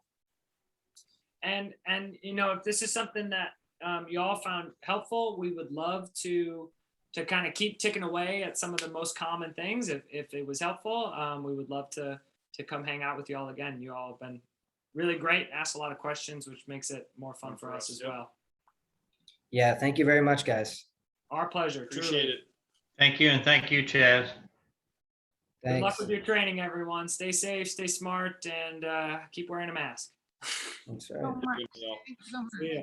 And you know, if this is something that you all found helpful, we would love to kind of keep ticking away at some of the most common things. If it was helpful, we would love to come hang out with you all again. You all have been really great, asked a lot of questions, which makes it more fun for us as well. Yeah, thank you very much, guys. Our pleasure. Appreciate it. Thank you, and thank you, Chaz. Good luck Thanks. with your training, everyone. Stay safe, stay smart, and keep wearing a mask. That's right. Good to know. See ya.